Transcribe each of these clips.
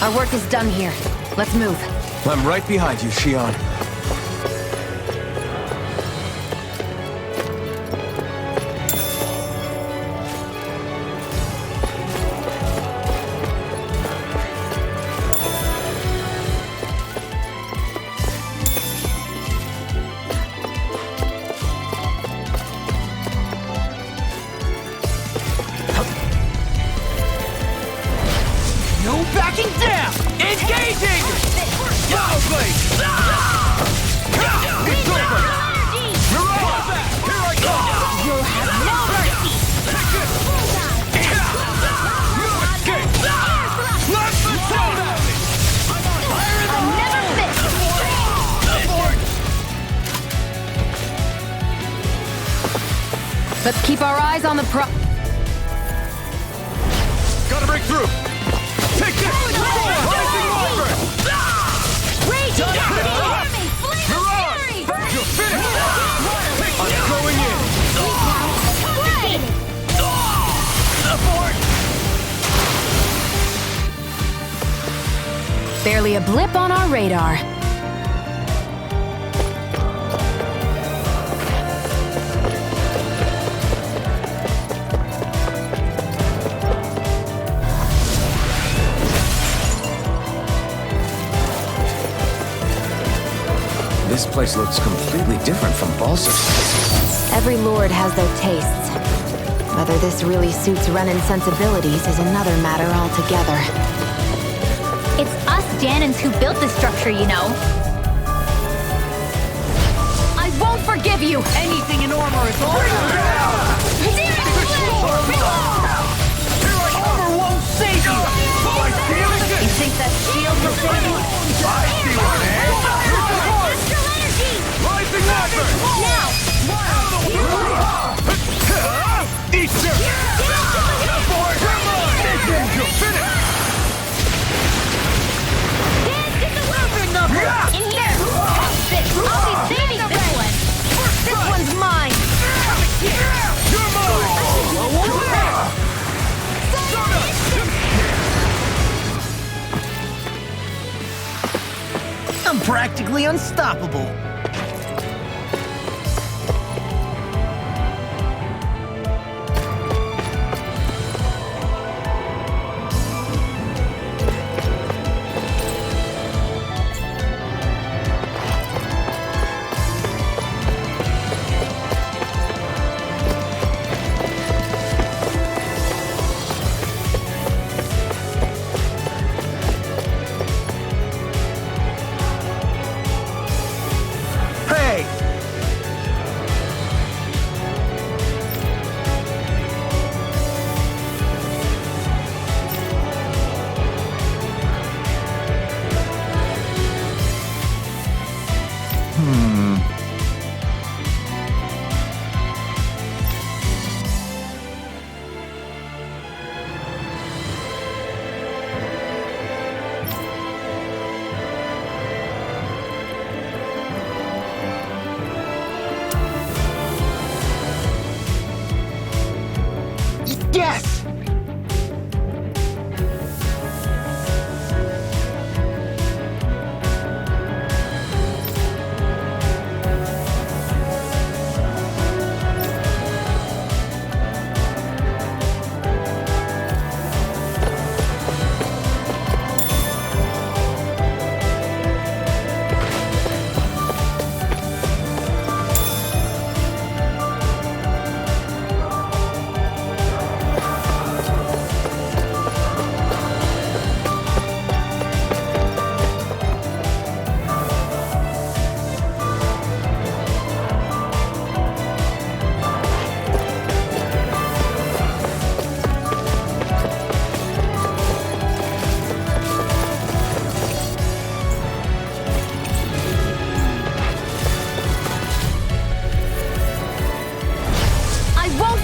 Our work is done here. Let's move. I'm right behind you, Shionne. No backing down! Engaging! Yellow blade! It's over! You're on! Here I come! You'll have no mercy! You escape! Let the show! I never miss! Let's keep our eyes on the Gotta break through! Take this! Rising offer! Raging Army! You're on! You're finished! I'm going in! Barely a blip on our radar. This place looks completely different from Balsa's. Every lord has their tastes. Whether this really suits Renan's sensibilities is another matter altogether. It's us Janins who built this structure, you know. I won't forgive you! Anything in armor is all Armor won't save you! I feel it! You think that shield will save you? I see one, eh? Here's the horse! Rising offer! Now! Easter! Aboard! Come on! You're finished! In here! I'll be saving this one! This one's mine! You're mine! I'm practically unstoppable. Yes!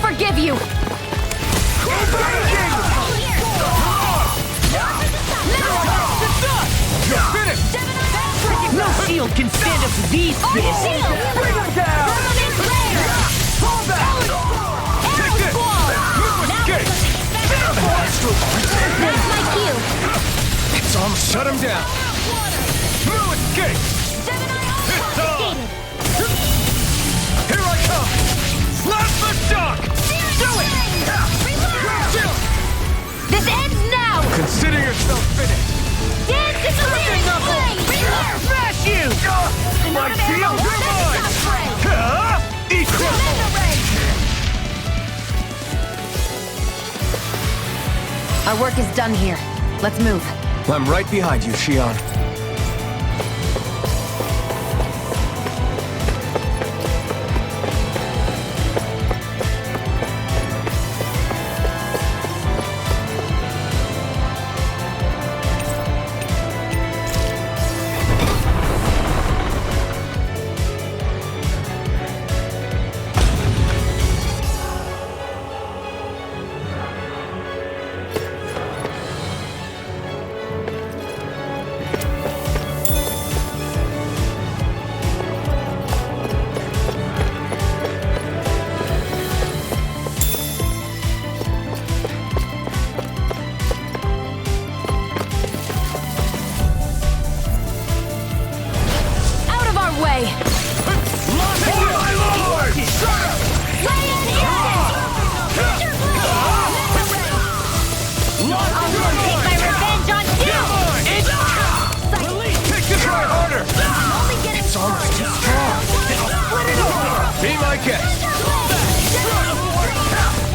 Forgive you! No shield can stand up to these fists! Bring him down! Hold that! Take this! You escape! That's my cue! It's Shut him down. No escape. It's on. Here I come. Slap the shock. Do it. This ends now! Consider yourself finished. Dance in the wind! Smash you! My shield, you're mine. Eat this. Our work is done here. Let's move. I'm right behind you, Shionne.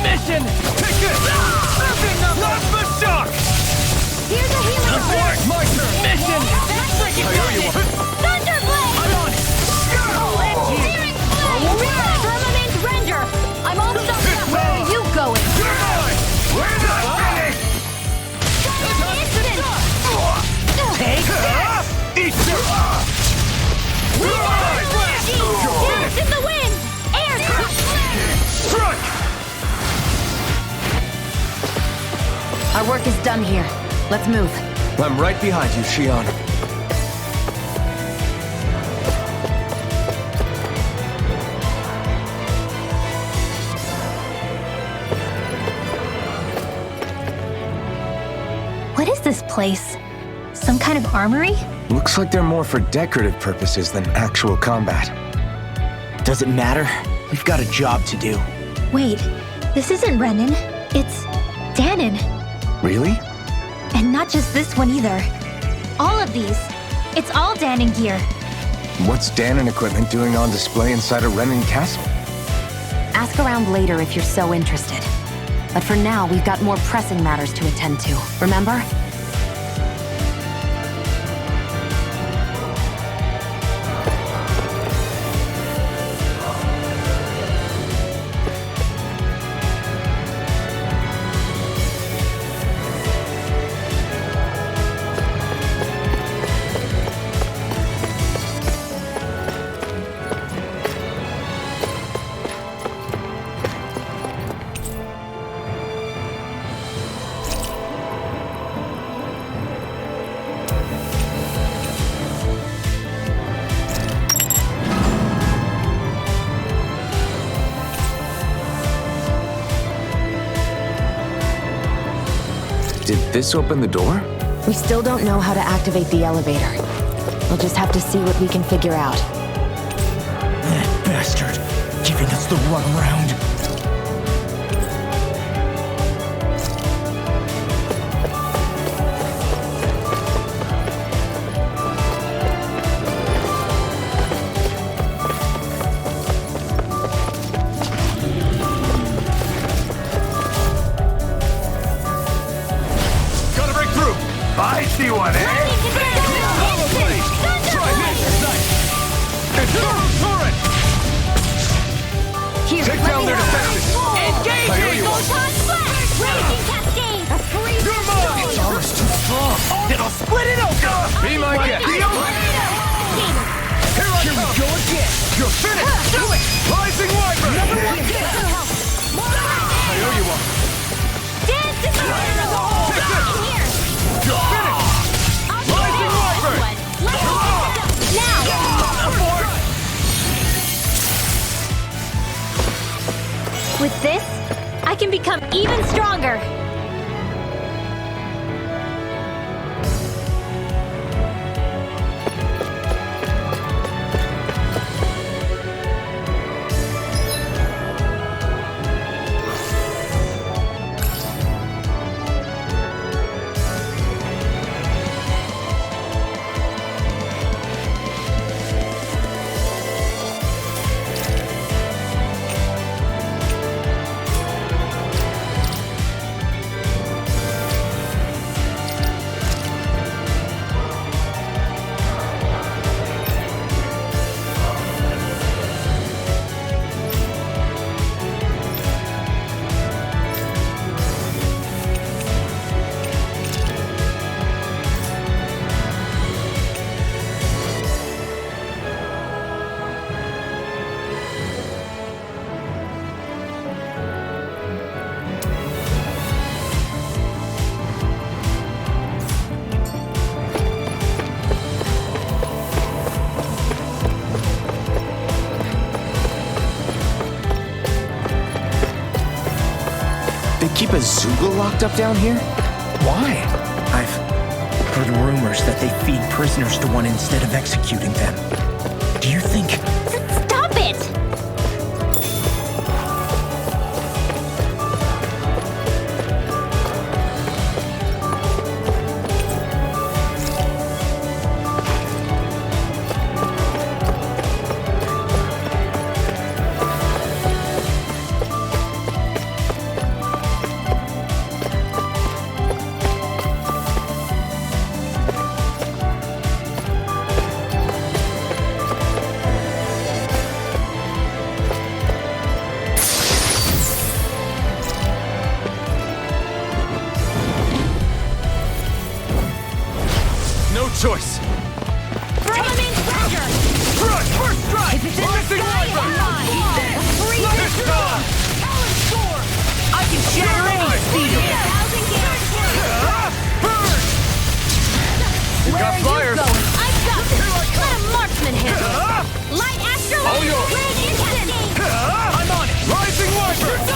Mission! Take this! Slap the shock! Here's a healing Abort! My turn! Mission! I owe you one. Thunderblade! I'm on it! Searing Blade! Firmament Render! I'm all stuck up! Where are you going? You're mine! We're not finished! Instant! Take this! Eat this! Dance in the wind! Air! Strike! Our work is done here. Let's move. I'm right behind you, Shionne. What is this place? Some kind of armory? Looks like they're more for decorative purposes than actual combat. Does it matter? We've got a job to do. Wait, this isn't Renan. It's Danon. Really? And not just this one either. All of these. It's all Danon gear. What's Danon equipment doing on display inside a Renan castle? Ask around later if you're so interested. But for now, we've got more pressing matters to attend to. Remember? Did this open the door? We still don't know how to activate the elevator. We'll just have to see what we can figure out. That bastard, giving us the runaround. Gotta break through! I see one, eh? Try this! Enduro turret! Here, Take down their defenses! Engage! I owe you one. Raging Cascade! A free You're mine! This armor's too strong. It'll split it open! Be my guest! Here I Here we come! go again! You're finished! Do it! Rising Wyvern! Number one kill! I owe you one! Dance in the wind! Take this! You're finished! Rising Wyvern! Now! Abort! With this, I can become even stronger! bazooka locked up down here? Why? I've heard rumors that they feed prisoners to one instead of executing them. Do you think... Stop it! Choice. Firmament Ranger! Strike! First strike! If it's in the Rising sky, Wyvern! it's mine! Freeze This time! Talon Sword! I can shatter any speed! 1,000 gauge! Burn! You Where got are fire! you going? I've got this! Let a marksman handle it! Light Astral! All yours. Red Instant! I'm on it! Rising Wyvern!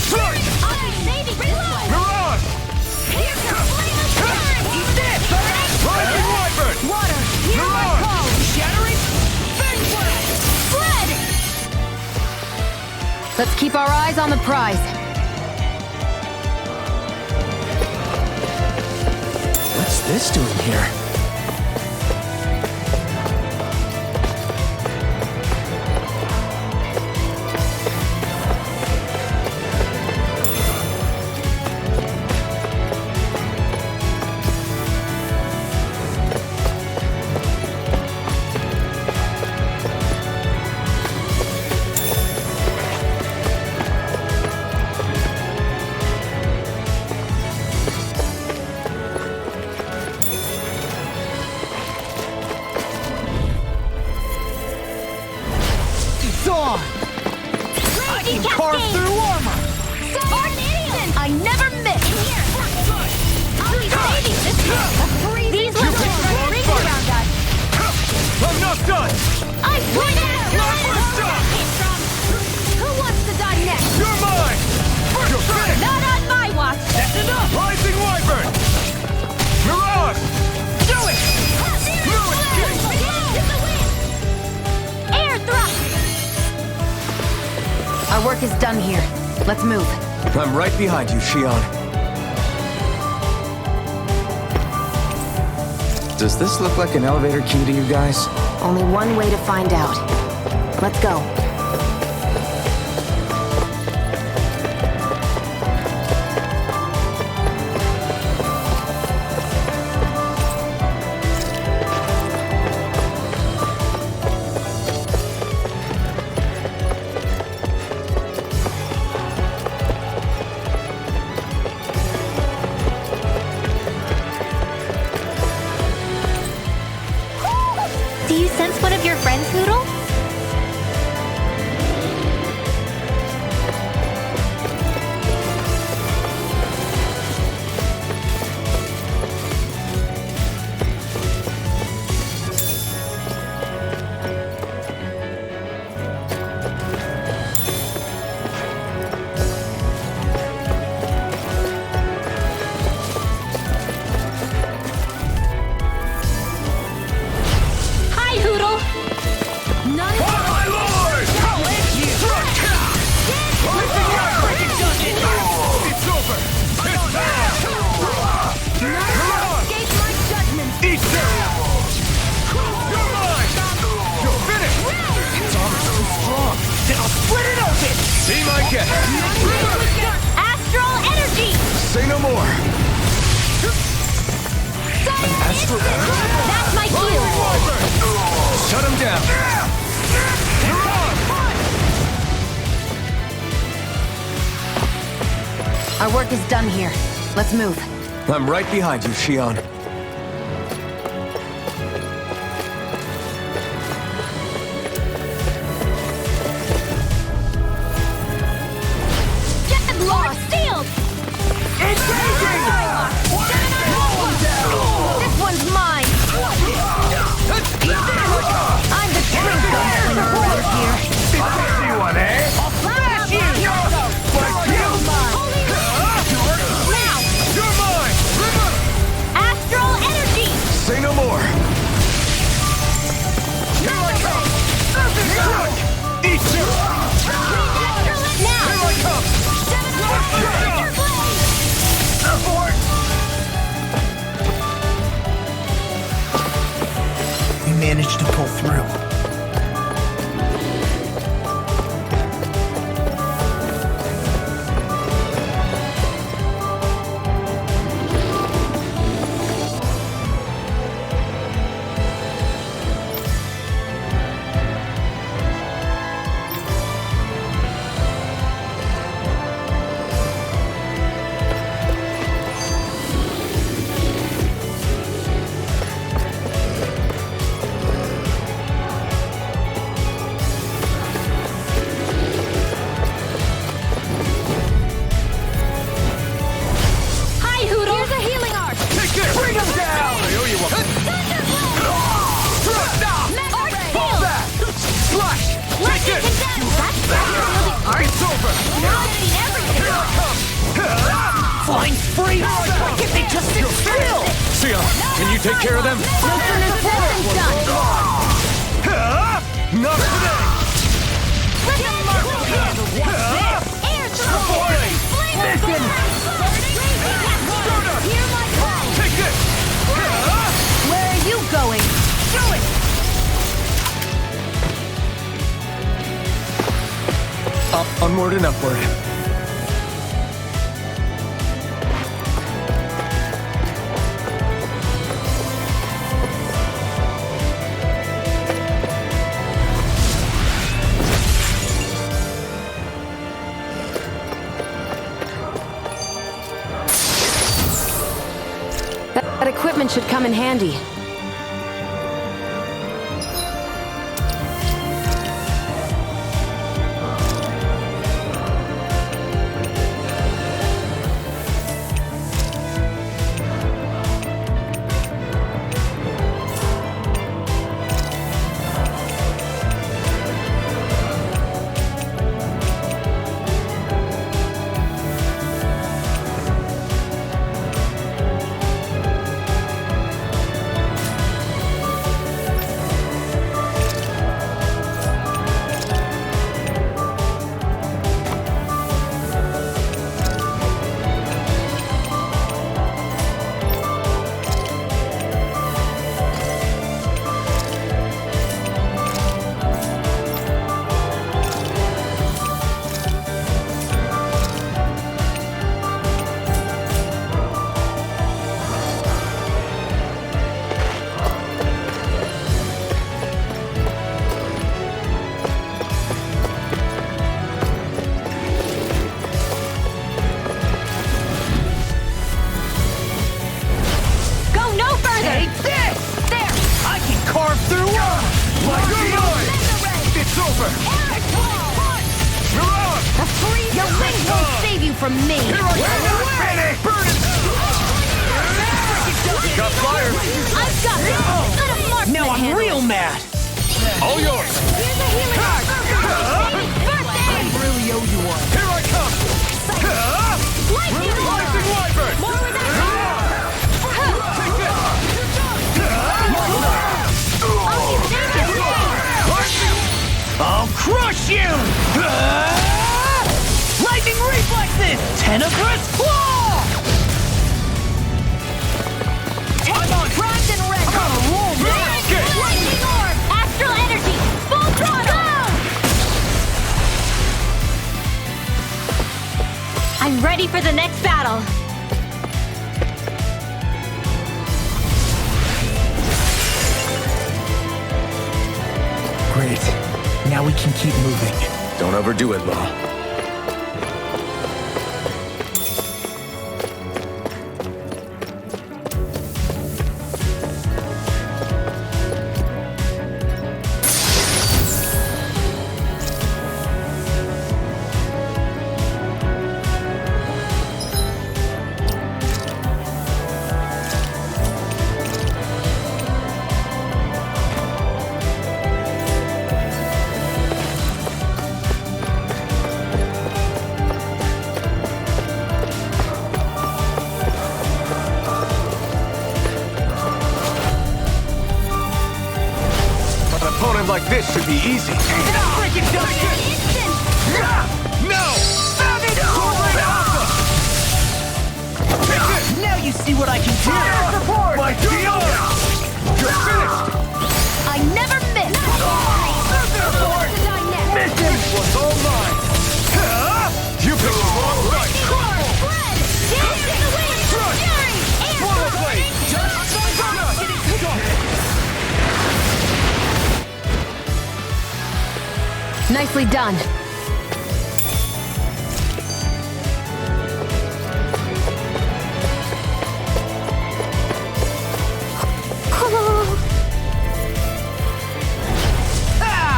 Strike! I'll be saving this one! Mirage! Here's your flame of fury! Eat this! Rising Wyvern! Water! Hear my Mirage! call! Shattering! Vanquish! Fled! Let's keep our eyes on the prize. What's this doing here? Carve through armor! I never miss! Here! I'll be saving this one! These ones are ring around us! I'm not done! I win it! Who wants to die next? You're mine! You're finished! Not on my watch! That's enough! Rising Wyvern! Mirage! Do it! No escape! Air thrust! Our work is done here. Let's move. I'm right behind you, Shionne. Does this look like an elevator key to you guys? Only one way to find out. Let's go. Do you sense one of your friends, Hoodle? Hi, Hoodle! None Oh my lord! It's over! It's time! escape my judgment! Eat them! You're mine! You're finished! Its armor's too strong. Then I'll split it open! See my guess! Astral energy! Say no more! Astral energy? That's my cue! Shut him down! Our work is done here. Let's move. I'm right behind you, Shionne. Lord sealed! This one's mine! I'm the true gunslinger around here! Anyone, eh? I'll flash you! Like you! Holy Take care of them. No sooner said than done. Not today. Let the marble handle this. Air throw. Mission. Hear my call. Take this. Where are you going? Do it. Onward and upward. That equipment should come in handy. From me. Here I go! Burn it! Got fire! I've got it! Let him mark Now the I'm handle. real mad! All yours! Here's a healing birthday! I really owe you one. Here I come! Lightning Wyvern! More with that! Take this! I'll crush you! Lightning reflexes! Tenebrous claw! I'm on primed and ready! Lightning orb! Astral energy! Full throttle! I'm ready for the next battle! Great. Now we can keep moving. Don't overdo it, Law. Like this should be easy. Freaking done No! Now you see what I can do! Support! My deal! You're finished! I never miss! Mission was all mine! You picked the wrong fight! Fred! Dance in the wind! Fury! Air Blade! Nicely done.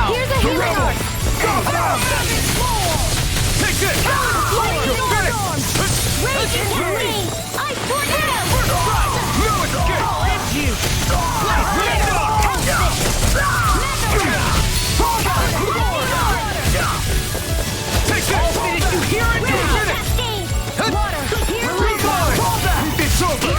Here's a healing orb! Take this! You're finished! Raging flame! Ice tornado! No escape! It's you! Take this! Did you hear it? Cascade! Water! Here's my It's over!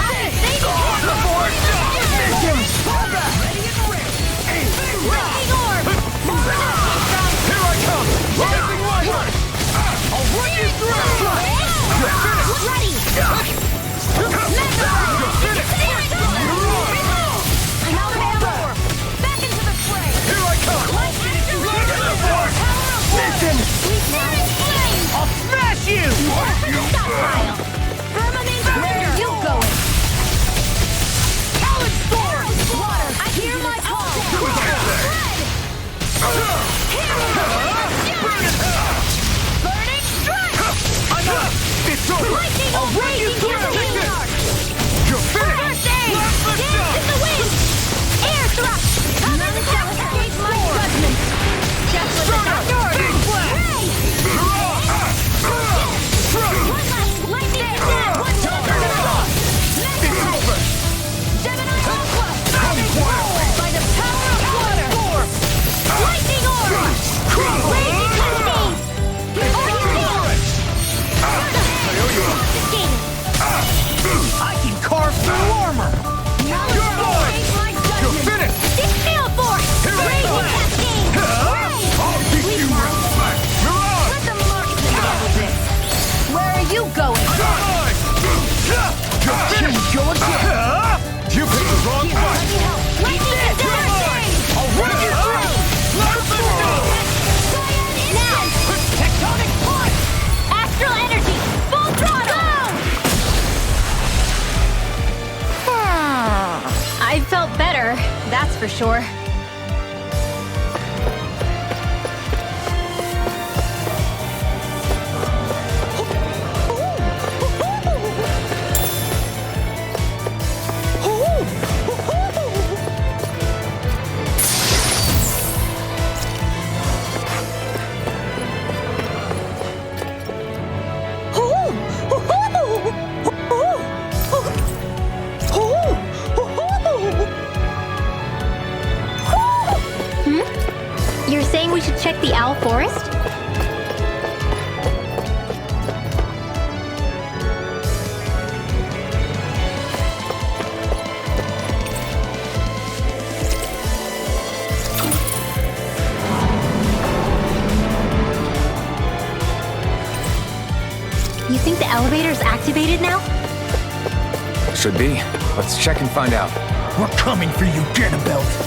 Lightning I'll run you raging through! cascade! You're finished! First aid! Let's Dance go! in the wind! Air thrust! Cover the cascade my judgment! Just with the outdoors! Big blast! One last lightning attack! One more! It's over! Gemini Aqua! Come quietly! By the power of water! Lightning orb! Raging cascade! I can carve through armor! You're mine! You're finished! Gale force! Raging cascade! I'll keep you right back! Mirage! Let the marksman handle this! Where are you going? You're finished! Go again! You picked the wrong fight! Lightning attack! I'll run you through! Let's go! Now! Tectonic punch! Astral energy! Full throttle! I felt better, that's for sure. You're saying we should check the owl forest? You think the elevator's activated now? Should be. Let's check and find out. We're coming for you, Ganabelt!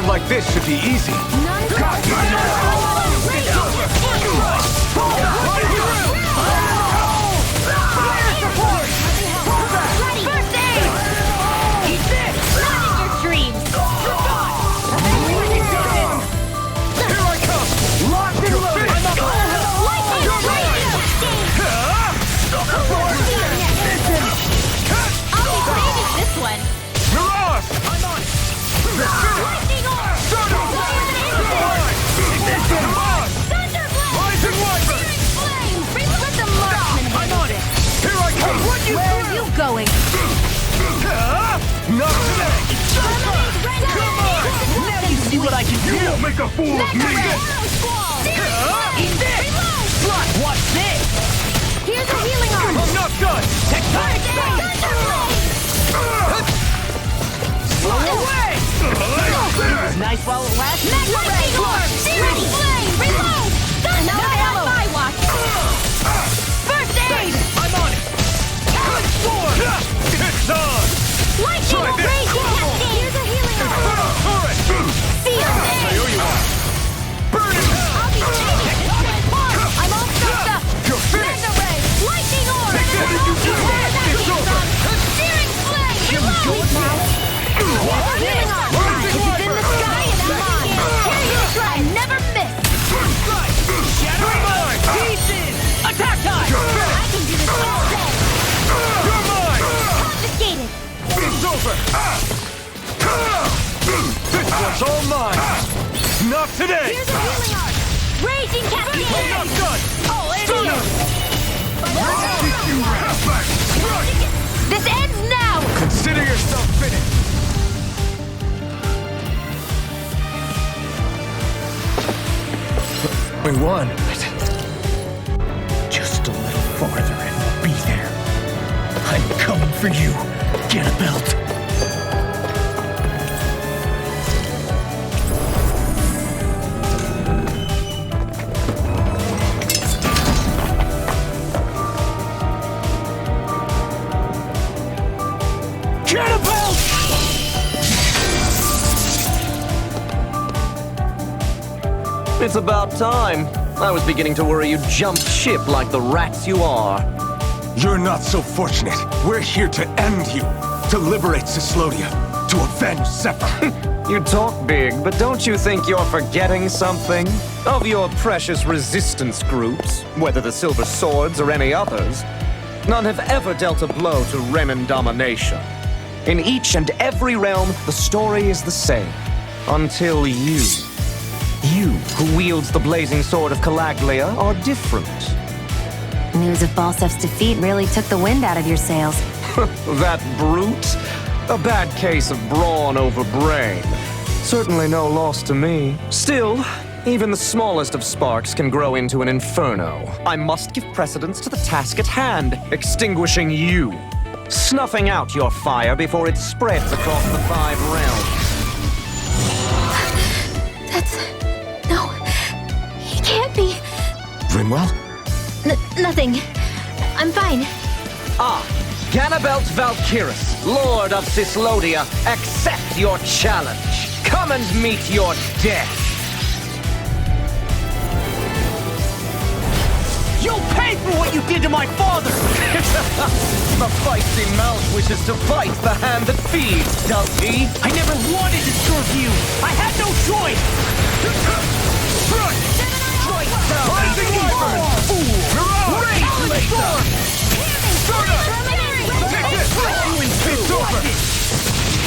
Like this should be easy. Going. Not today! Come on! Now you see what I can do! You won't make a fool of me! Eat this! Watch this! Here's a healing arm! I'm not done! Tectonic strike! Slow away! It was nice while it lasted. Lightning orb! Searing flame! Reload! Thunder on my watch! First aid! I'm on it! Good sword! It's on! Lightning raging cascade! Here's a healing arm! Seal! Burn it! I'll be saving this one! I'm all soaked up! You're finished! Mega ray! Lightning orb! What did you do? It's over! Searing flame! Reload! Healing arm! This is in the sky and I'm mine! Carry your stride! Never miss! Shattering mine! Pieces! Attack time! I can do this all day! You're mine! Confiscated! It's over! This one's all mine! Not today! Here's a healing arm! Raging cascade! I'm not done! Oh, it Keep you right back! This ends now! won. Just a little farther and we'll be there. I'm coming for you, Ganabelt. It's about time. I was beginning to worry you jumped ship like the rats you are. You're not so fortunate. We're here to end you. To liberate Cyslodia. To avenge Zephyr. You talk big, but don't you think you're forgetting something? Of your precious resistance groups, whether the Silver Swords or any others, none have ever dealt a blow to Renan domination. In each and every realm, the story is the same. Until you, who wields the blazing sword of Calaglia, are different. News of Balsef's defeat really took the wind out of your sails. That brute? A bad case of brawn over brain. Certainly no loss to me. Still, even the smallest of sparks can grow into an inferno. I must give precedence to the task at hand, extinguishing you. Snuffing out your fire before it spreads across the 5 realms. No, he can't be. Rinwell? Nothing. I'm fine. Ganabelt Valkyris, Lord of Cyslodia, accept your challenge. Come and meet your death. You'll pay for what you did to my father! The feisty mouse wishes to bite the hand that feeds, does he? I never wanted to serve you! I had no choice! Strike down, rising wyvern! Fool! Rage laser! Start up! Take this! It's over!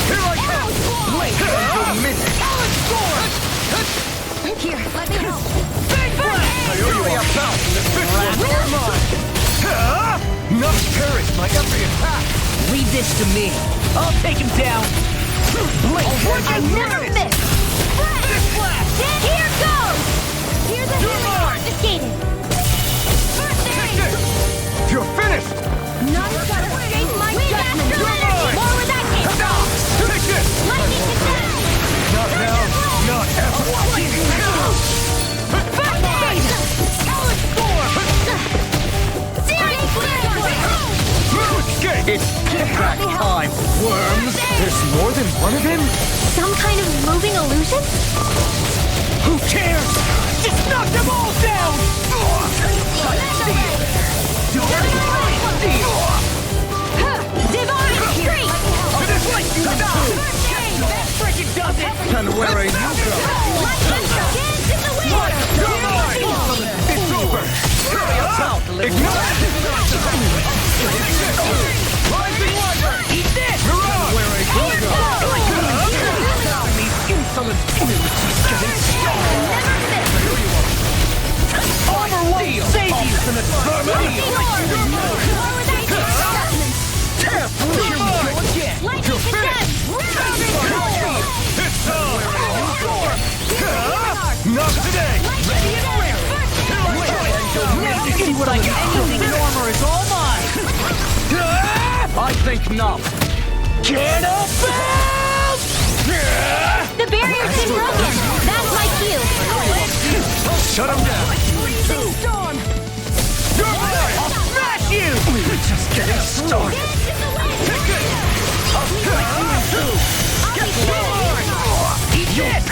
Here I come! Blink and you'll miss it! Here, let me help. Fury about to defend your mind! Not perish by every attack! Leave this to me. I'll take him down. Blink I and you'll never miss it! miss. Here goes. Here's a healing confiscated. First aid. You're finished! None shall escape my judgment. More where that came from. Take this! Lightning attack. Not now, not ever! First aid. Solid score. Searing flare. It's kickback time, worms! There's more than one of him? Some kind of moving illusion? Who cares? Just knock them all down! Divine Streak! That frickin' does it! And where are you going? Dance in the wind! It's over! About Rising wyvern! Eat this! Where are you going? These insolent immunities getting strong! Armor won't save you! You're finished! It's time! Not today! See what I can do! The armor is all mine! I think not. Ganabelt! The barrier's been broken! That's my cue! Shut him down! Storm! I'll smash you! We're just getting started! Dance in the wind! Get low! Eat this!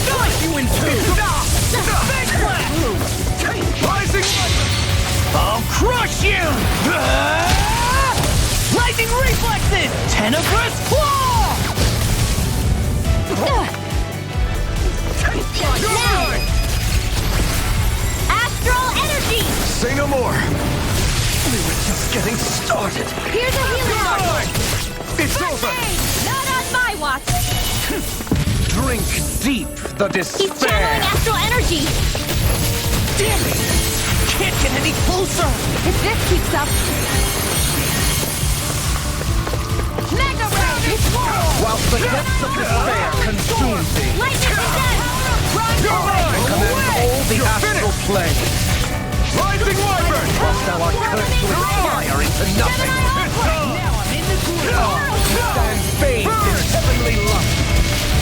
Slice you in two! Big blast! Rising I'll crush you! Lightning reflexes! Tenebrous claw! Now! Astral energy! Say no more! We were just getting started! Here's a healing bottle! It's over! Not on my watch! Drink deep the He's despair! channeling astral energy! Damn it! Can't get any closer! If this keeps up... Mega Ray! It's Whilst the depths of despair consume thee! Lightning attack! You're mine! Command all the astral plane. Rising Wyvern! Whilst thou art cursed to expire into nothing. It's time! Stand bathed in heavenly lust.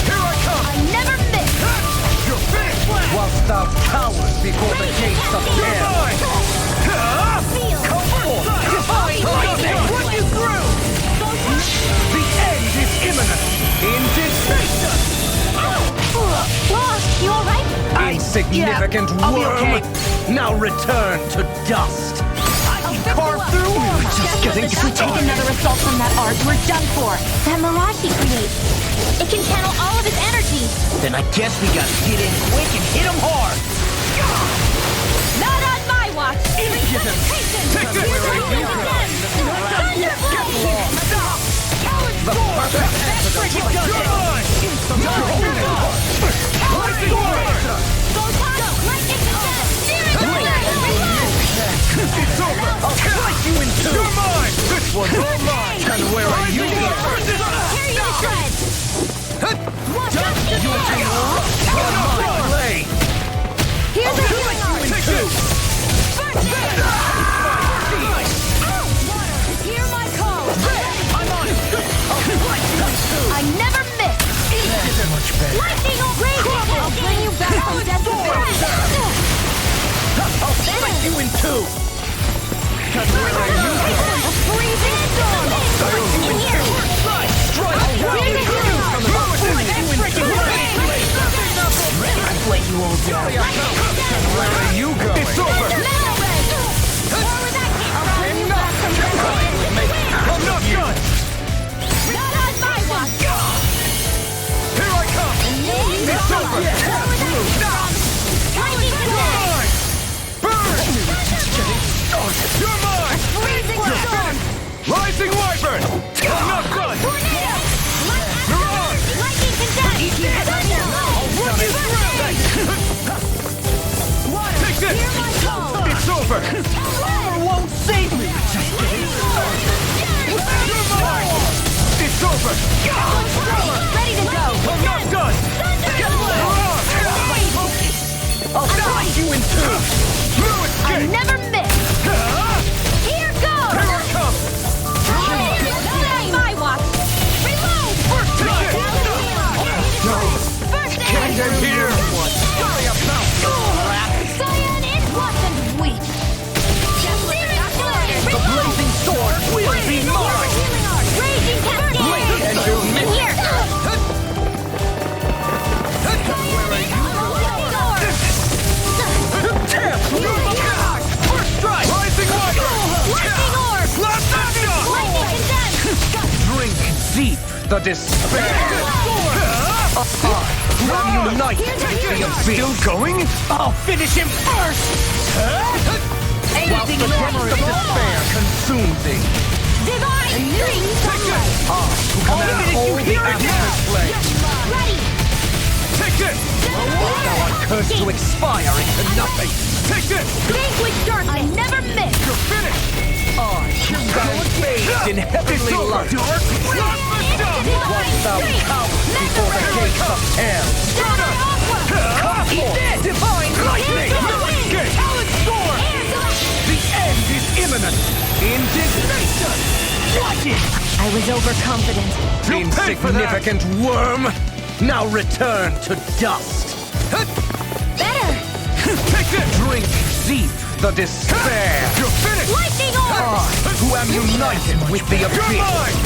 Here I come! I never miss! You're finished! Whilst thou cowers before the gates of You're hell. mine! Feel! Come forth, divine lightning! Run you through! The end is imminent. Indignation! Lost! You alright? Insignificant I'll be worm! okay. Now return to dust! Carve through armor! Just getting If we take another assault from that arc, we're done for. That mirage he creates. It can channel all of his energy. Then I guess we gotta get in quick and hit him hard. Not on my watch! Impudent! Take this! The perfect antidote! You're mine! Rising Wyvern! It's over! I'll slice you in two! You're mine! This one's all mine! And where are you Rising going? Wyvern! Tear you to shreds! You can rust on my blade! Here's the healing arm! Take this! Hear my call! I'm on it! I'll slice you in two! I never miss! That's much better. Lightning will raise it! I'll bring you back from death to I'll slice you in two! And where are you going? A freezing storm! In here! Strike while you can! I'll slice you in two! I've let you all down. Where are you going? It's over! Metal ray! More with that kick! I'll bring you back from death to I'm not done! Not on my watch! Here I come! It's over! Lightning storm! Mine! Burn! You're mine! Freezing storm! Rising Wyvern! I'm not done! Tornado! Mirage! Lightning condense! Thunder! Run you through! Take this! Hear my call! It's over! Armor Won't save me. You're mine! It's over! Ready to go! I'm not done! Mirage! I'll slice you in two! No I escape! never miss! Here goes! Here I come! Not on my watch! Reload! First time! First Can't aid! get here! Sorry about Cyan is wasn't weak! the blazing sword will be mine! Raging cascade! And you'll In miss! here! First strike! Rising Wyvern! Lightning orb! Last enough! Lightning condense! Drink deep the despair! Who am united with the abyss! Still going? I'll finish him first. Whilst the tremor of despair consumes thee! Divine stream sunlight! Who command all the astral plane! Ready! Take this! Thou art cursed to expire into nothing! Take this! Vanquish darkness! I never miss! You're finished! Stand bathed in heavenly light! Whilst thou cowers before the gates of hell! Come forth, divine lightning! The end is imminent! Indignation! Watch it! I was overconfident. You'll pay for that! Insignificant worm! Now return to dust! Better! Take this! Drink deep the despair! You're finished! Lightning orb! Who am united with the You're abyss! mine!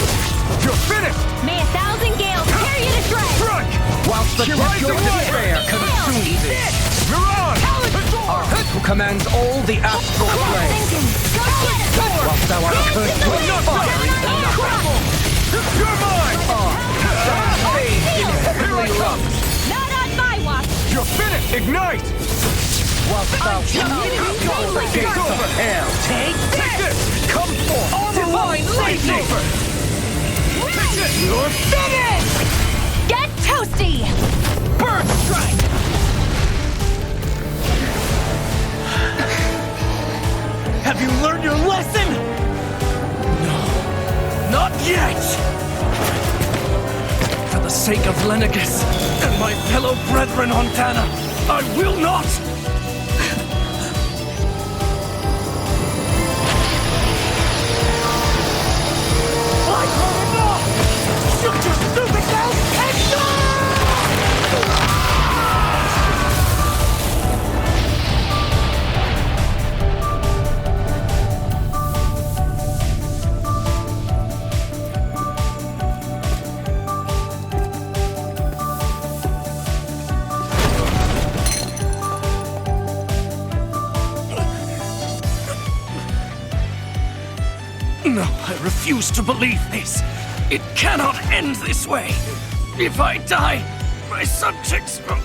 You're finished! May 1,000 gales tear you to shreds! Strike! Whilst the depth of despair consumes thee! Mirage! Who commands all the astral plane! Whilst thou art cursed to expire into nothing! You're mine! Bathed in heavenly love! Not on my watch! You're finished! Ignite! Whilst thou cowers the gates of hell! Take this! Come forth, divine lightning! Take this! You're Finish! Get toasty! Burn strike! Have you learned your lesson? No, not yet. For the sake of Lenegus, and my fellow brethren on Dana, I will not! Like her or not! Shoot your stupid mouth and die! No, I refuse to believe this. It cannot end this way. If I die, my subjects will...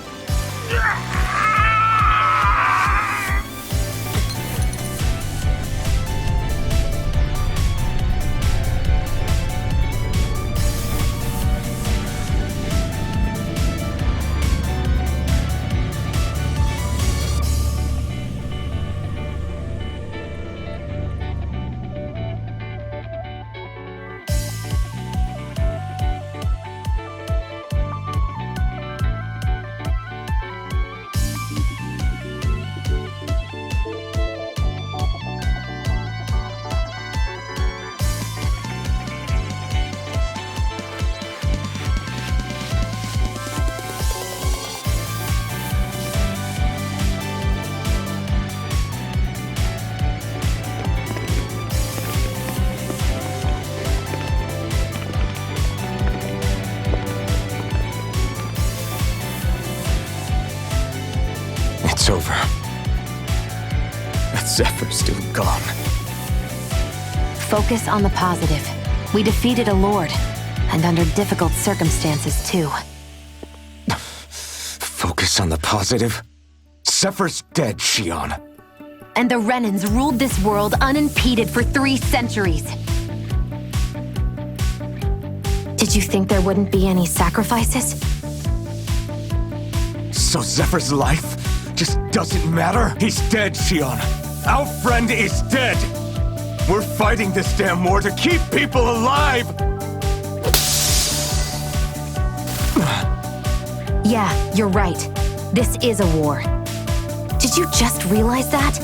It's over. That Zephyr's still gone. Focus on the positive. We defeated a lord, and under difficult circumstances, too. Focus on the positive? Zephyr's dead, Shionne. And the Renans ruled this world unimpeded for 3 centuries. Did you think there wouldn't be any sacrifices? So Zephyr's life just doesn't matter? He's dead, Shionne. Our friend is dead. We're fighting this damn war to keep people alive. Yeah, you're right. This is a war. Did you just realize that?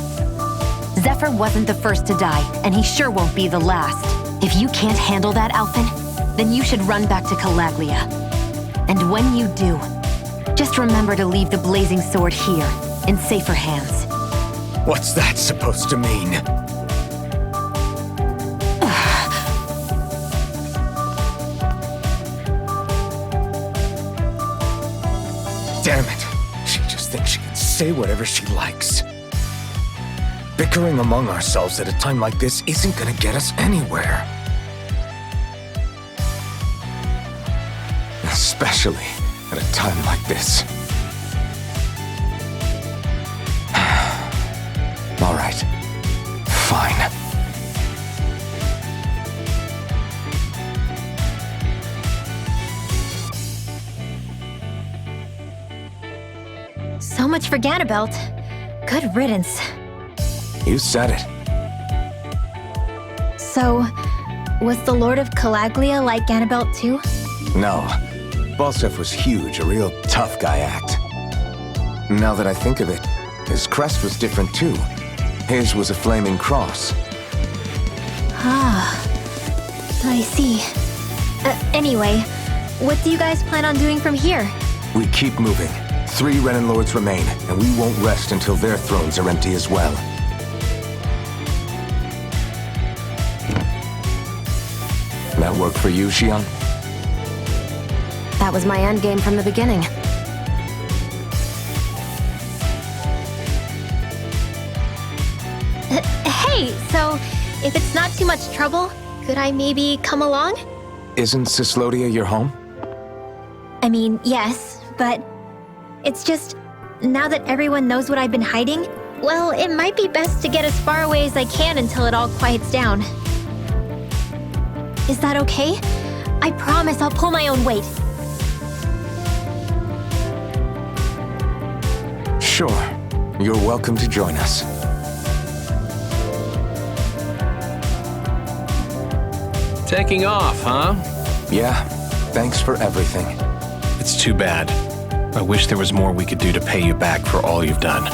Zephyr wasn't the first to die, and he sure won't be the last. If you can't handle that, Alphen, then you should run back to Calaglia. And when you do, just remember to leave the blazing sword here, in safer hands. What's that supposed to mean? Damn it! She just thinks she can say whatever she likes. Bickering among ourselves at a time like this isn't gonna get us anywhere. Especially at a time like this. All right. Fine. So much for Ganabelt. Good riddance. You said it. So, was the Lord of Calaglia like Ganabelt too? No. Balsef was huge, a real tough guy act. Now that I think of it, his crest was different too. His was a flaming cross. Ah, I see. Anyway, what do you guys plan on doing from here? We keep moving. 3 Renan Lords remain, and we won't rest until their thrones are empty as well. That work for you, Shionne? That was my endgame from the beginning. Hey, so if it's not too much trouble, could I maybe come along? Isn't Cyslodia your home? I mean, yes, but it's just, now that everyone knows what I've been hiding, well, it might be best to get as far away as I can until it all quiets down. Is that okay? I promise I'll pull my own weight. Sure. You're welcome to join us. Taking off, huh? Yeah, thanks for everything. It's too bad. I wish there was more we could do to pay you back for all you've done.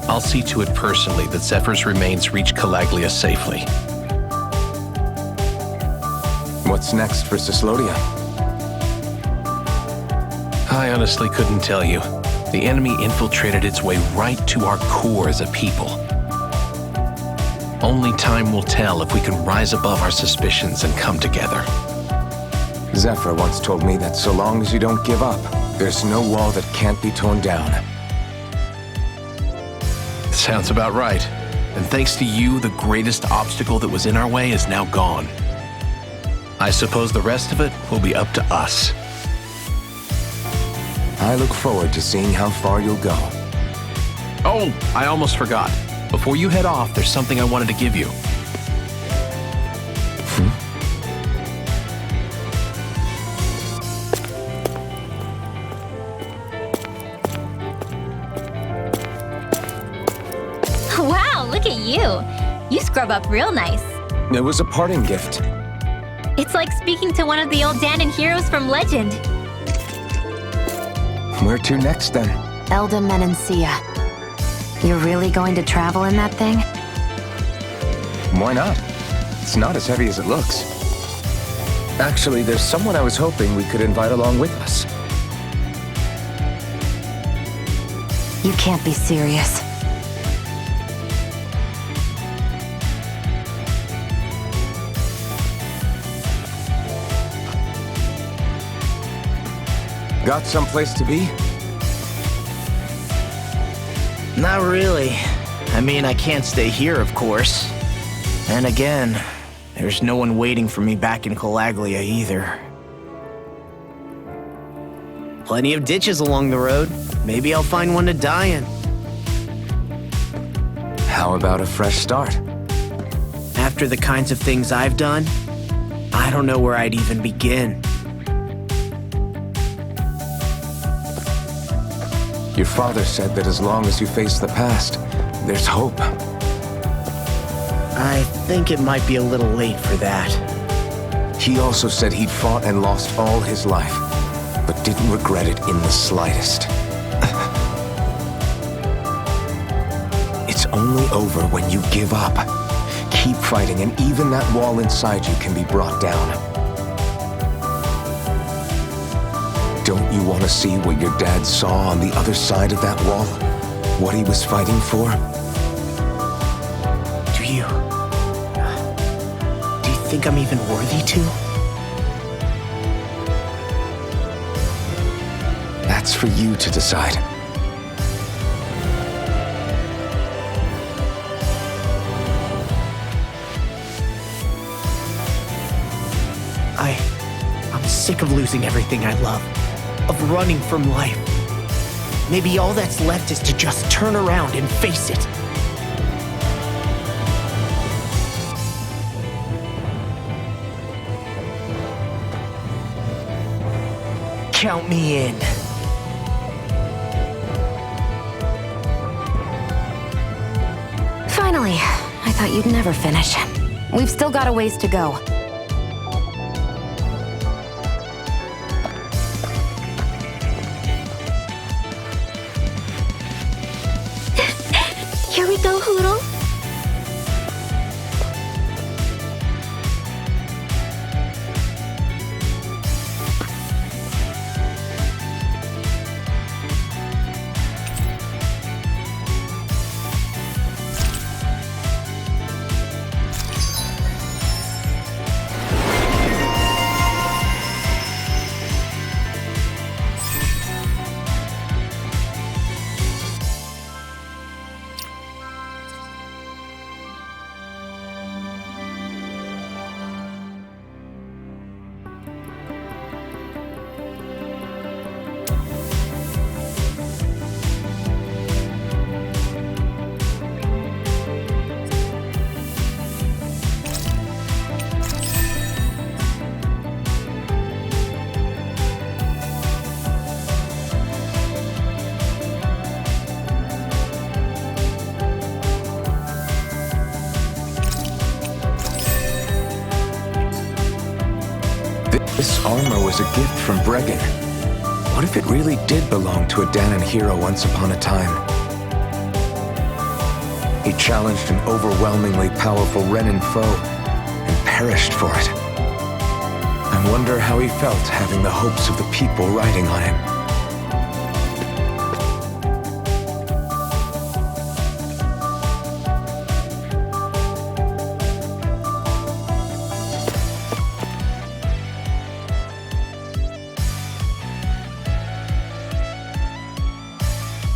I'll see to it personally that Zephyr's remains reach Calaglia safely. What's next for Cyslodia? I honestly couldn't tell you. The enemy infiltrated its way right to our core as a people. Only time will tell if we can rise above our suspicions and come together. Zephyr once told me that so long as you don't give up, there's no wall that can't be torn down. Sounds about right. And thanks to you, the greatest obstacle that was in our way is now gone. I suppose the rest of it will be up to us. I look forward to seeing how far you'll go. Oh, I almost forgot. Before you head off, there's something I wanted to give you. Wow, look at you. You scrub up real nice. It was a parting gift. It's like speaking to one of the old Danon heroes from legend. Where to next, then? Elda Menancia. You're really going to travel in that thing? Why not? It's not as heavy as it looks. Actually, there's someone I was hoping we could invite along with us. You can't be serious. Got someplace to be? Not really. I mean, I can't stay here, of course. And again, there's no one waiting for me back in Calaglia either. Plenty of ditches along the road. Maybe I'll find one to die in. How about a fresh start? After the kinds of things I've done, I don't know where I'd even begin. Your father said that as long as you face the past, there's hope. I think it might be a little late for that. He also said he'd fought and lost all his life, but didn't regret it in the slightest. It's only over when you give up. Keep fighting, and even that wall inside you can be brought down. Don't you want to see what your dad saw on the other side of that wall? What he was fighting for? Do you think I'm even worthy to? That's for you to decide. I'm sick of losing everything I love. Of running from life. Maybe all that's left is to just turn around and face it. Count me in. Finally, I thought you'd never finish. We've still got a ways to go. Here we go, Hoodle. This armor was a gift from Dragon. What if it really did belong to a Danon hero once upon a time? He challenged an overwhelmingly powerful Renin foe and perished for it. I wonder how he felt having the hopes of the people riding on him.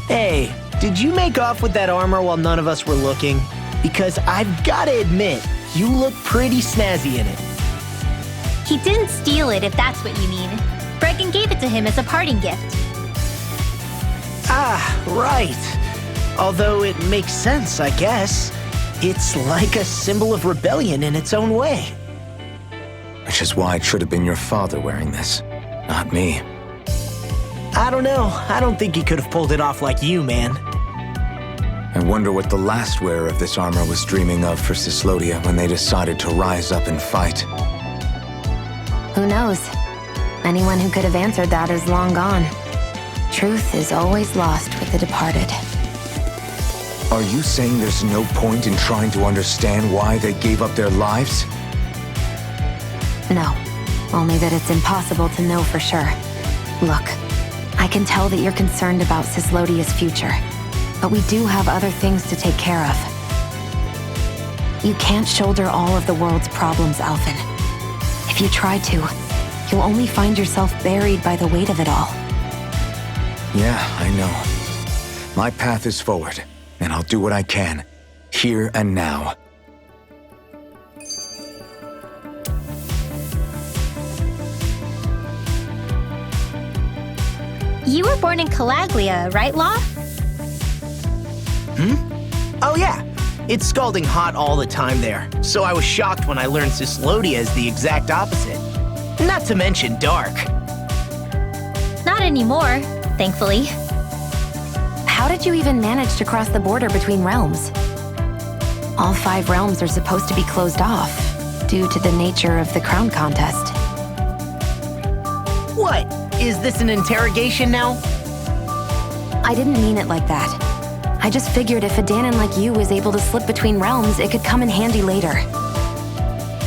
Hey, did you make off with that armor while none of us were looking? Because I've gotta admit, you look pretty snazzy in it. He didn't steal it, if that's what you mean. Dragon gave it to him as a parting gift. Ah, right. Although it makes sense, I guess. It's like a symbol of rebellion in its own way. Which is why it should have been your father wearing this, not me. I don't know. I don't think he could have pulled it off like you, man. I wonder what the last wearer of this armor was dreaming of for Cyslodia when they decided to rise up and fight. Who knows? Anyone who could have answered that is long gone. Truth is always lost with the departed. Are you saying there's no point in trying to understand why they gave up their lives? No. Only that it's impossible to know for sure. Look, I can tell that you're concerned about Cyslodia's future, but we do have other things to take care of. You can't shoulder all of the world's problems, Alphen. If you try to, you'll only find yourself buried by the weight of it all. Yeah, I know. My path is forward, and I'll do what I can, here and now. You were born in Calaglia, right, Law? Oh yeah. It's scalding hot all the time there, so I was shocked when I learned Cyslodia is the exact opposite. Not to mention dark. Not anymore, thankfully. How did you even manage to cross the border between realms? All 5 realms are supposed to be closed off, due to the nature of the crown contest. What? Is this an interrogation now? I didn't mean it like that. I just figured if a Danon like you was able to slip between realms, it could come in handy later.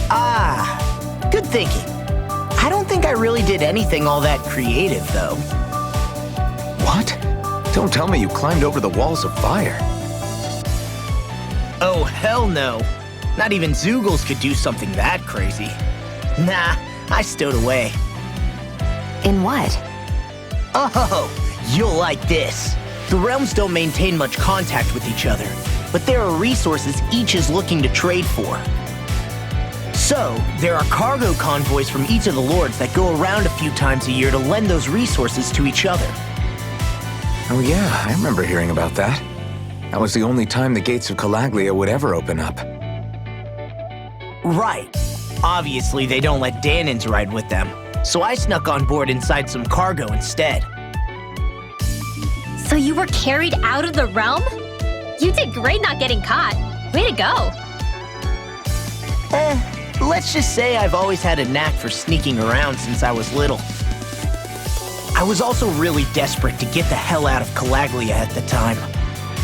Ah, good thinking. I don't think I really did anything all that creative, though. What? Don't tell me you climbed over the walls of fire. Oh, hell no. Not even Zoogles could do something that crazy. Nah, I stowed away. In what? Oh, you'll like this. The realms don't maintain much contact with each other, but there are resources each is looking to trade for. So, there are cargo convoys from each of the lords that go around a few times a year to lend those resources to each other. Oh yeah, I remember hearing about that. That was the only time the gates of Calaglia would ever open up. Right. Obviously, they don't let Danons ride with them, so I snuck on board inside some cargo instead. So you were carried out of the realm? You did great not getting caught. Way to go. Let's just say I've always had a knack for sneaking around since I was little. I was also really desperate to get the hell out of Calaglia at the time.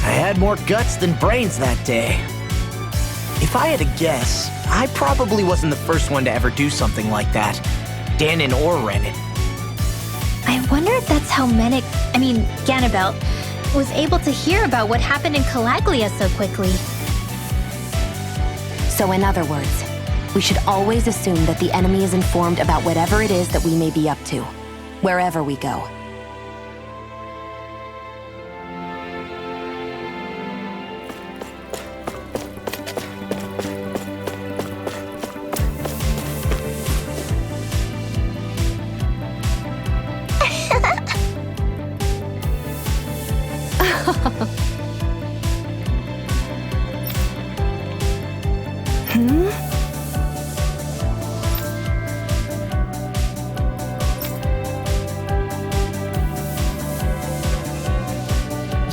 I had more guts than brains that day. If I had to guess, I probably wasn't the first one to ever do something like that. Danon or Renin. I wonder if that's how Ganabelt, was able to hear about what happened in Calaglia so quickly. So in other words, we should always assume that the enemy is informed about whatever it is that we may be up to, wherever we go.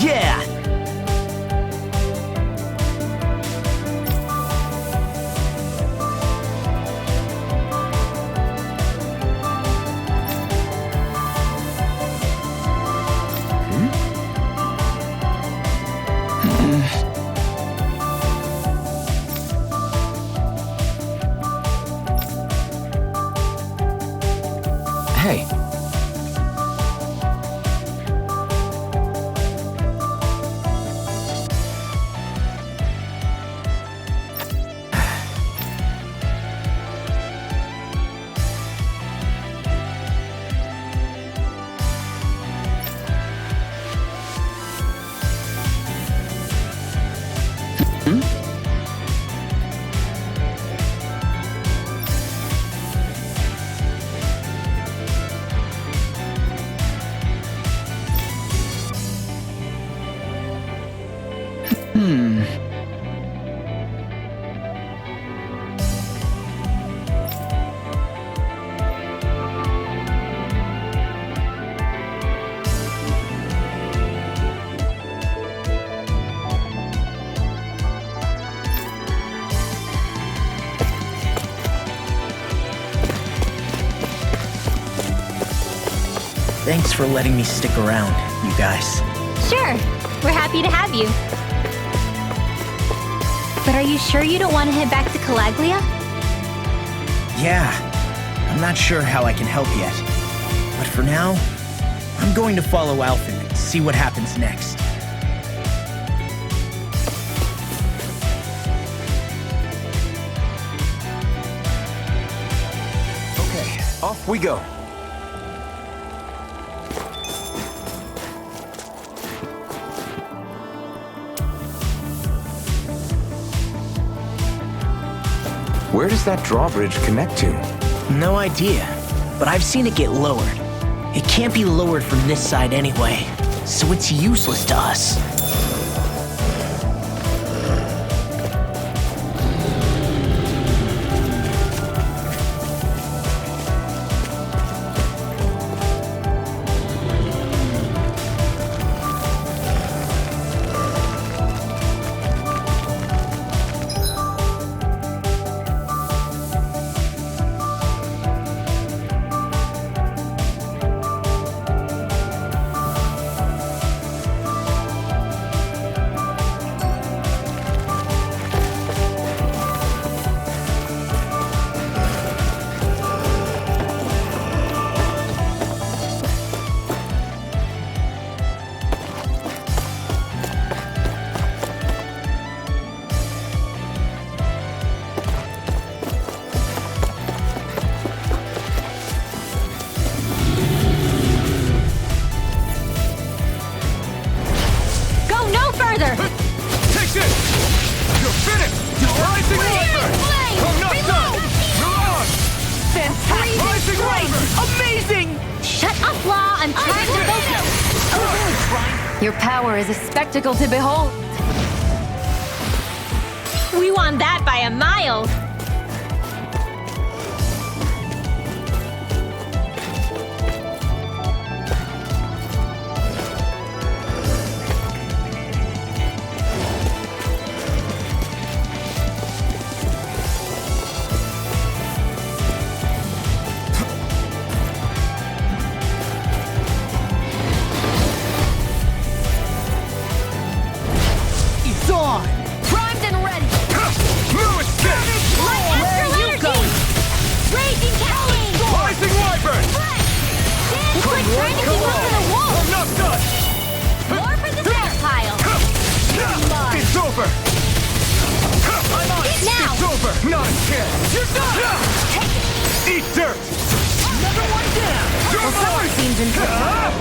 Yeah! Hey. Thanks for letting me stick around, you guys. Sure, we're happy to have you. But are you sure you don't want to head back to Calaglia? Yeah, I'm not sure how I can help yet. But for now, I'm going to follow Alphen and see what happens next. Okay, off we go. Where does that drawbridge connect to? No idea, but I've seen it get lowered. It can't be lowered from this side anyway, so it's useless to us. Your power is a spectacle to behold. We won that by a mile.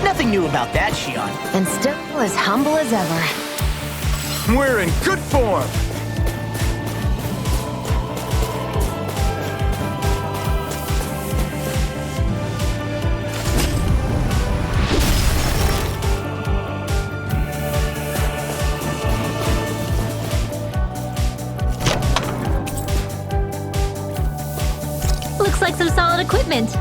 Nothing new about that, Shionne. And still as humble as ever. We're in good form! Looks like some solid equipment.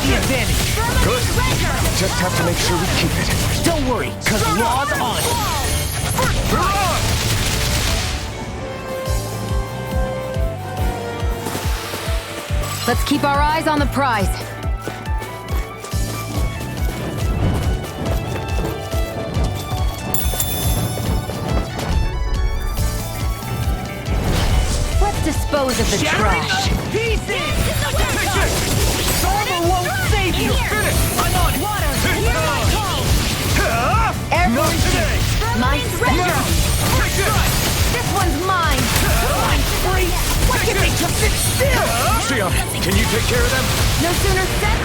the advantage. Good. Just have to make sure we keep it. Don't worry, cause law's on it. Let's keep our eyes on the prize. Let's dispose of the trash. Pieces! Armor won't save you! I'm on it! Water, hear my call! Not today! My special. This one's mine. Free! Why can't they just sit still? Shionne, can you take care of them? No sooner said.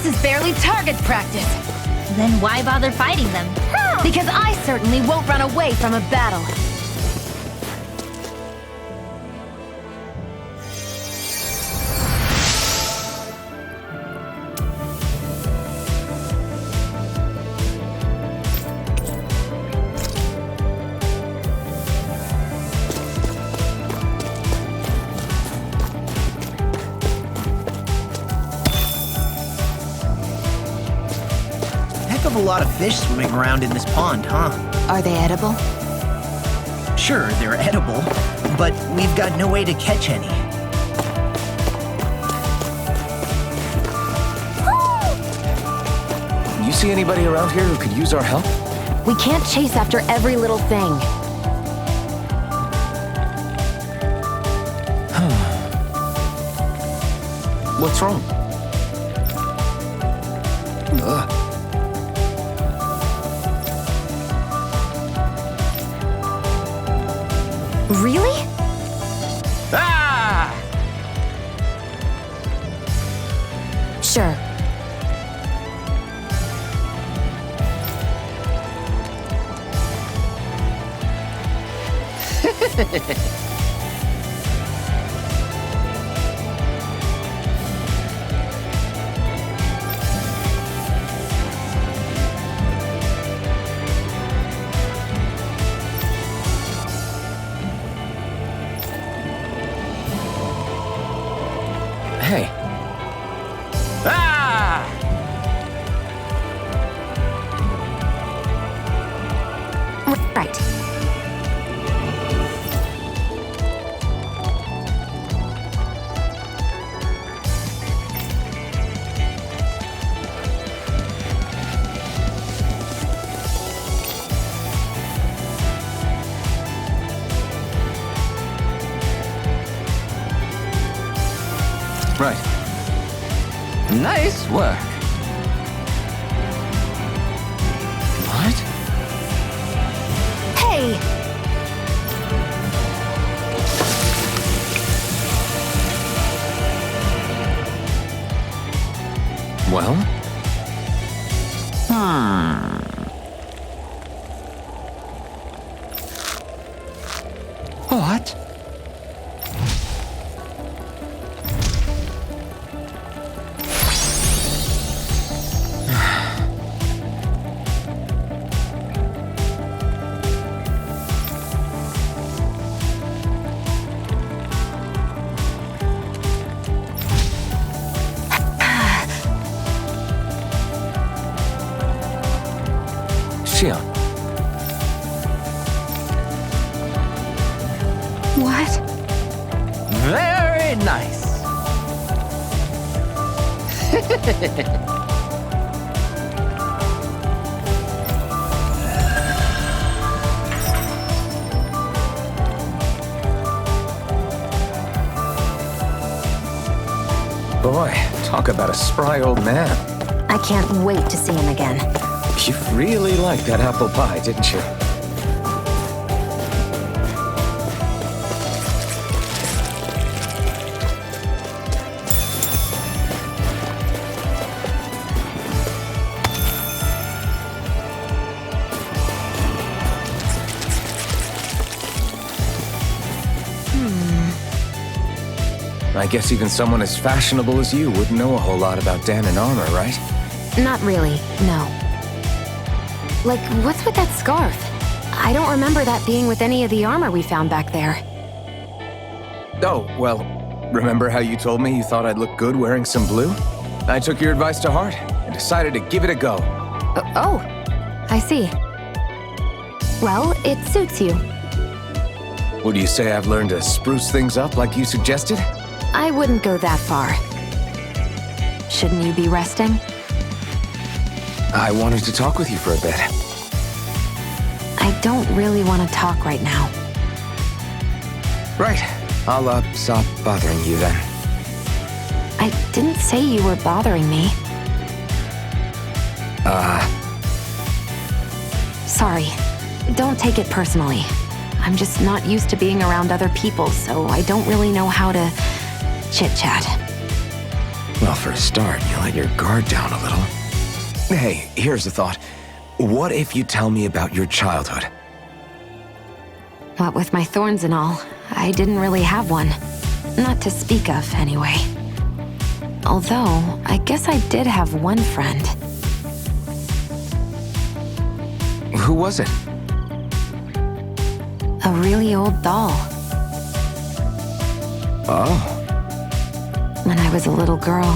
This is barely target practice. Then why bother fighting them? Because I certainly won't run away from a battle. Heck of a lot of fish swimming around in this pond, huh? Are they edible? Sure, they're edible, but we've got no way to catch any. You see anybody around here who could use our help? We can't chase after every little thing. What's wrong? Ugh. Really? Ah! Sure. Hey. Ah! Right. Right. Nice work. What? Hey! Well? What? Shionne. What? Very nice. Boy, talk about a spry old man. I can't wait to see him again. You really liked that apple pie, didn't you? I guess even someone as fashionable as you wouldn't know a whole lot about Dan and armor, right? Not really, no. Like, what's with that scarf? I don't remember that being with any of the armor we found back there. Oh, well, remember how you told me you thought I'd look good wearing some blue? I took your advice to heart and decided to give it a go. Oh, I see. Well, it suits you. Would you say I've learned to spruce things up like you suggested? I wouldn't go that far. Shouldn't you be resting? I wanted to talk with you for a bit. I don't really want to talk right now. Right. I'll, stop bothering you then. I didn't say you were bothering me. Sorry. Don't take it personally. I'm just not used to being around other people, so I don't really know how to chit-chat. Well, for a start, you let your guard down a little. Hey, here's a thought. What if you tell me about your childhood? What with my thorns and all, I didn't really have one. Not to speak of, anyway. Although, I guess I did have one friend. Who was it? A really old doll. Oh. When I was a little girl,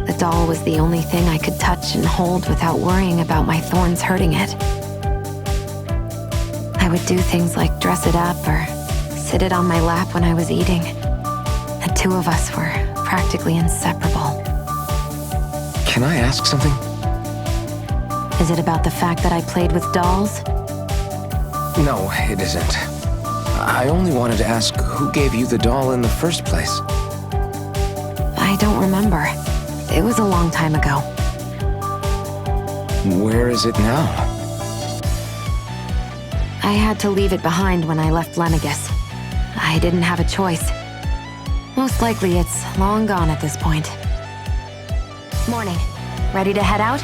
the doll was the only thing I could touch and hold without worrying about my thorns hurting it. I would do things like dress it up or sit it on my lap when I was eating. The two of us were practically inseparable. Can I ask something? Is it about the fact that I played with dolls? No, it isn't. I only wanted to ask who gave you the doll in the first place. I don't remember. It was a long time ago. Where is it now? I had to leave it behind when I left Lenegus. I didn't have a choice. Most likely it's long gone at this point. Morning. Ready to head out?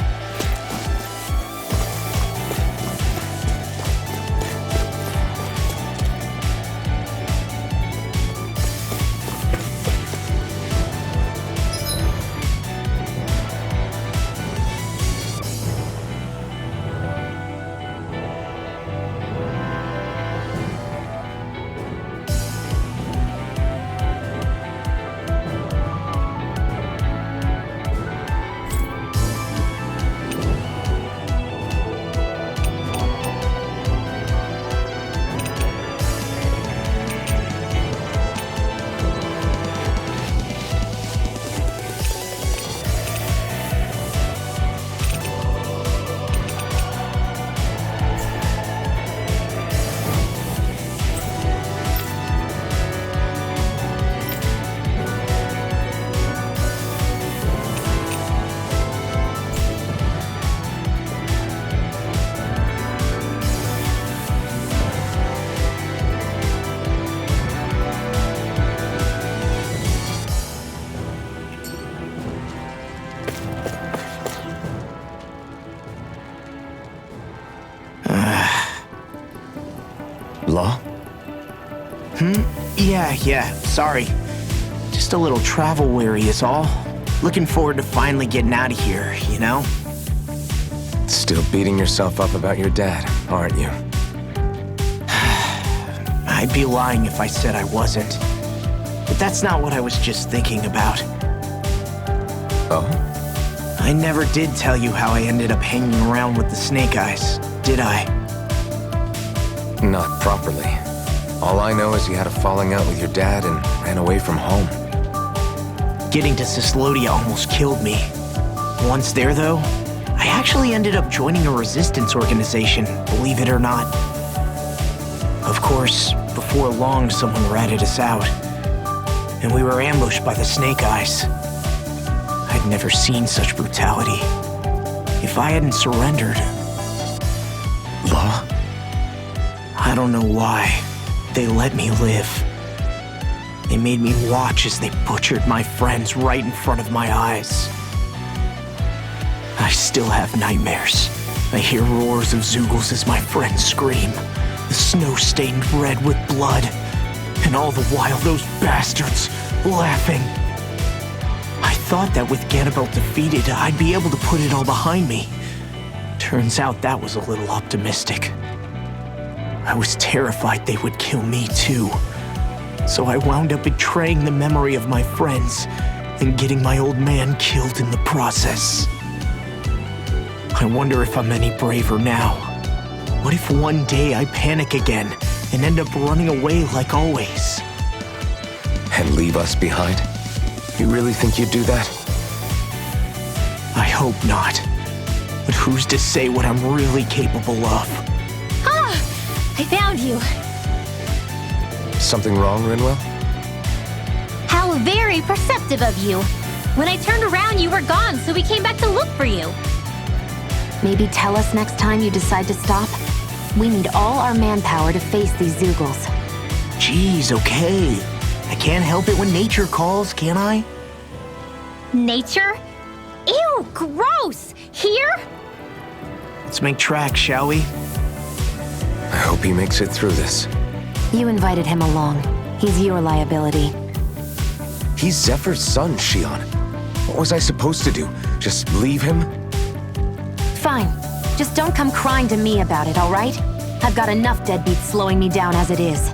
Law? Yeah, sorry. Just a little travel weary is all. Looking forward to finally getting out of here, you know? Still beating yourself up about your dad, aren't you? I'd be lying if I said I wasn't. But that's not what I was just thinking about. Oh? I never did tell you how I ended up hanging around with the Snake Eyes, did I? Not properly. All I know is you had a falling out with your dad and ran away from home. Getting to Cyslodia almost killed me. Once there, though, I actually ended up joining a resistance organization, believe it or not. Of course, before long, someone ratted us out, and we were ambushed by the Snake Eyes. I'd never seen such brutality. If I hadn't surrendered... Law? I don't know why. They let me live. They made me watch as they butchered my friends right in front of my eyes. I still have nightmares. I hear roars of Zeugles as my friends scream, the snow stained red with blood, and all the while those bastards laughing. I thought that with Ganabelt defeated, I'd be able to put it all behind me. Turns out that was a little optimistic. I was terrified they would kill me too. So I wound up betraying the memory of my friends and getting my old man killed in the process. I wonder if I'm any braver now. What if one day I panic again and end up running away like always? And leave us behind? You really think you'd do that? I hope not. But who's to say what I'm really capable of? Ah! I found you! Something wrong, Rinwell? How very perceptive of you! When I turned around, you were gone, so we came back to look for you. Maybe tell us next time you decide to stop? We need all our manpower to face these Zoogles. Jeez, okay. I can't help it when nature calls, can I? Nature? Ew, gross! Here? Let's make tracks, shall we? I hope he makes it through this. You invited him along. He's your liability. He's Zephyr's son, Shionne. What was I supposed to do? Just leave him? Fine. Just don't come crying to me about it, all right? I've got enough deadbeats slowing me down as it is.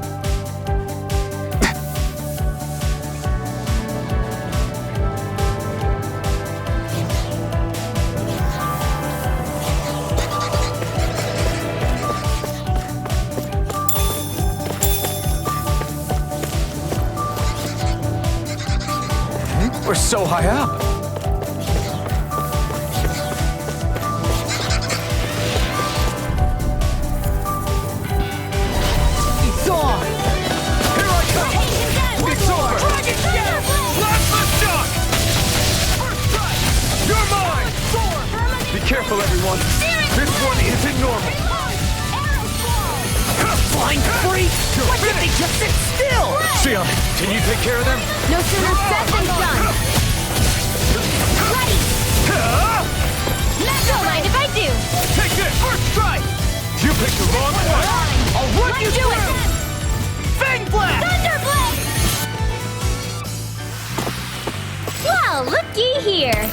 We're so high up. It's on! Here I come! It's over! Blast the shock! First strike! You're mine! Be careful, everyone. This one isn't normal. Flying freak! Why can't they just sit still? Shionne, can you take care of them? No sooner said than done! Ready! Don't mind if I do! Take this! First strike! You picked the wrong one! I'll run you Do it! through! Fang blast! Thunderblade! Well, looky here!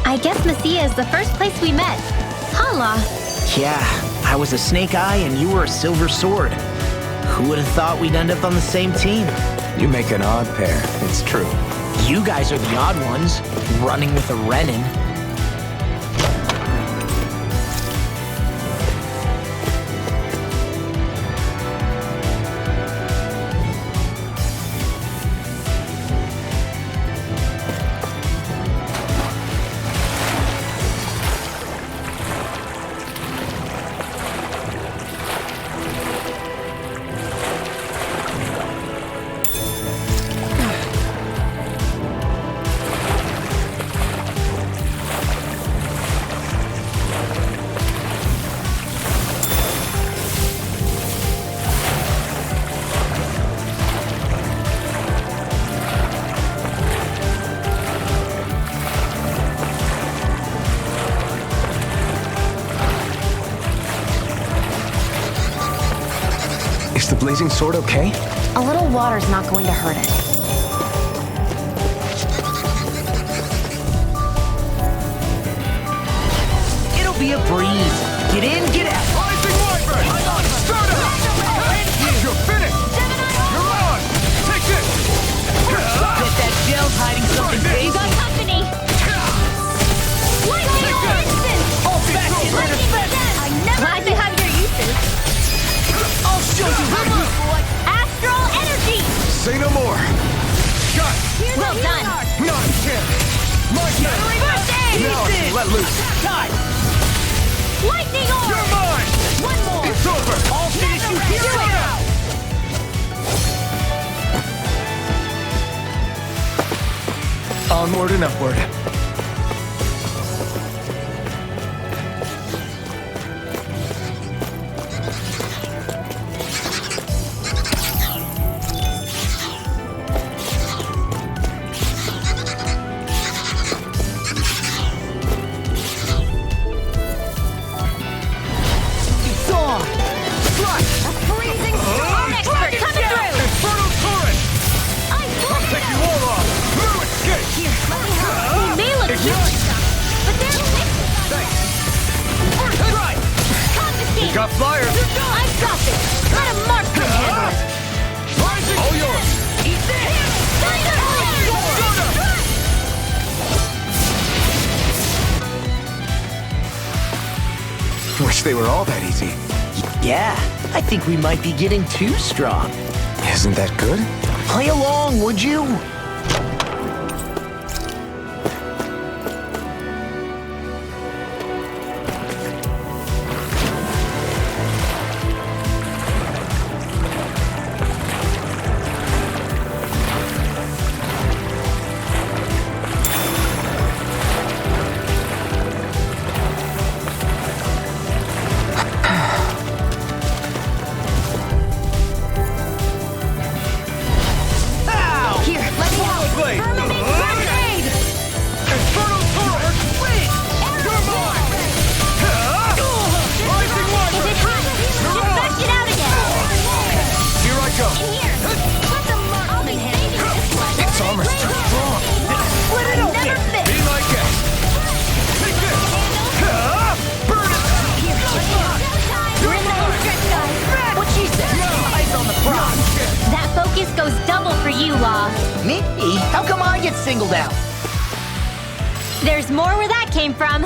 I guess Messia is the first place we met. Hala. Yeah, I was a snake eye and you were a silver sword. Who would have thought we'd end up on the same team? You make an odd pair, it's true. You guys are the odd ones, running with a Renin. Is the blazing sword okay? A little water's not going to hurt it. It'll be a breeze. Get in, get out. Rising Wyvern! Start up! You're finished! You're on! Take this! Bet that gel's hiding something big. You got company! Lightning instant! All back in there defense. I never glad you have your uses. I'll show you how to use boy. Astral energy! Say no more! Got it! Well done! Not a chance! My turn! First aid! Now I can let loose! Time. Lightning orb! You're mine! One more! It's over! I'll finish you here and now. Onward and upward. It's on. got fire! I've got this! Let him mark the handle it! Rising! All yours! Eat this! Wish they were all that easy. Yeah, I think we might be getting too strong. Isn't that good? Play along, would you? Me? How come I get singled out? There's more where that came from.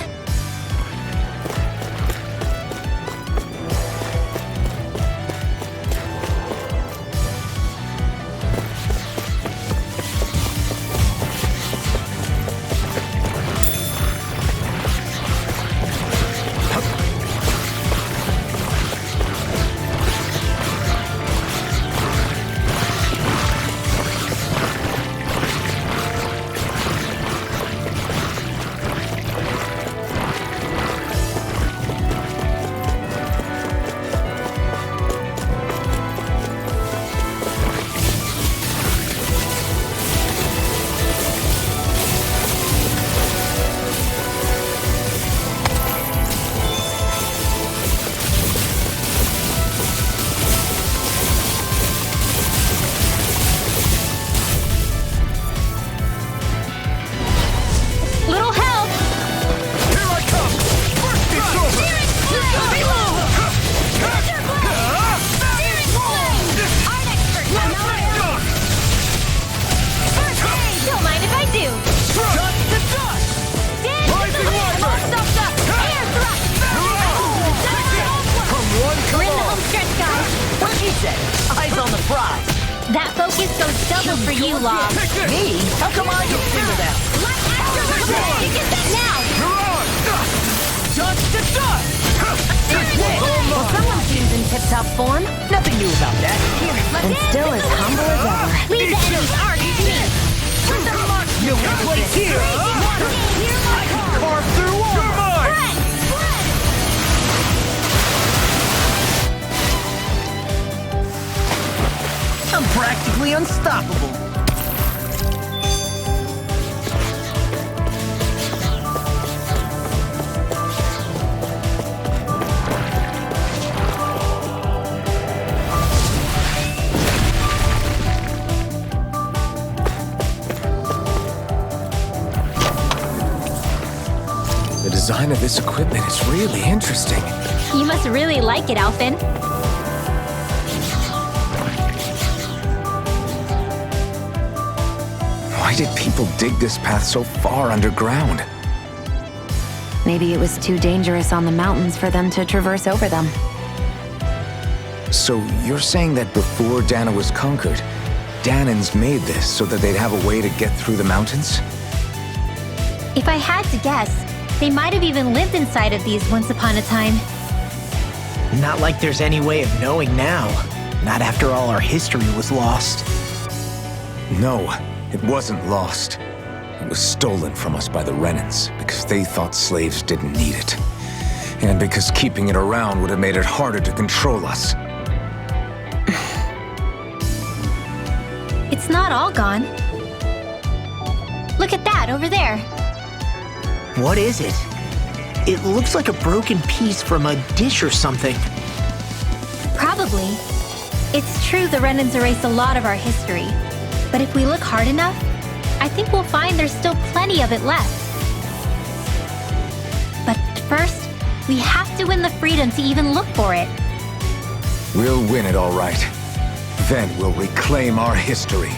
Eyes on the prize. That focus goes double for you, Law. Me? How come I get singled out? Now! You're on! Dust to dust! Well, someone seems in tip-top form. Nothing new about that. And still as humble as ever. Leave the enemy's art to me. No place here! I can carve through armor! I'm practically unstoppable. The design of this equipment is really interesting. You must really like it, Alphen. Why did people dig this path so far underground? Maybe it was too dangerous on the mountains for them to traverse over them. So you're saying that before Dana was conquered, Danans made this so that they'd have a way to get through the mountains? If I had to guess, they might have even lived inside of these once upon a time. Not like there's any way of knowing now. Not after all our history was lost. No, it wasn't lost. It was stolen from us by the Renans because they thought slaves didn't need it. And because keeping it around would have made it harder to control us. It's not all gone. Look at that over there. What is it? It looks like a broken piece from a dish or something. Probably. It's true the Renans erased a lot of our history. But if we look hard enough, I think we'll find there's still plenty of it left. But first, We have to win the freedom to even look for it. We'll win it all right. Then we'll reclaim our history.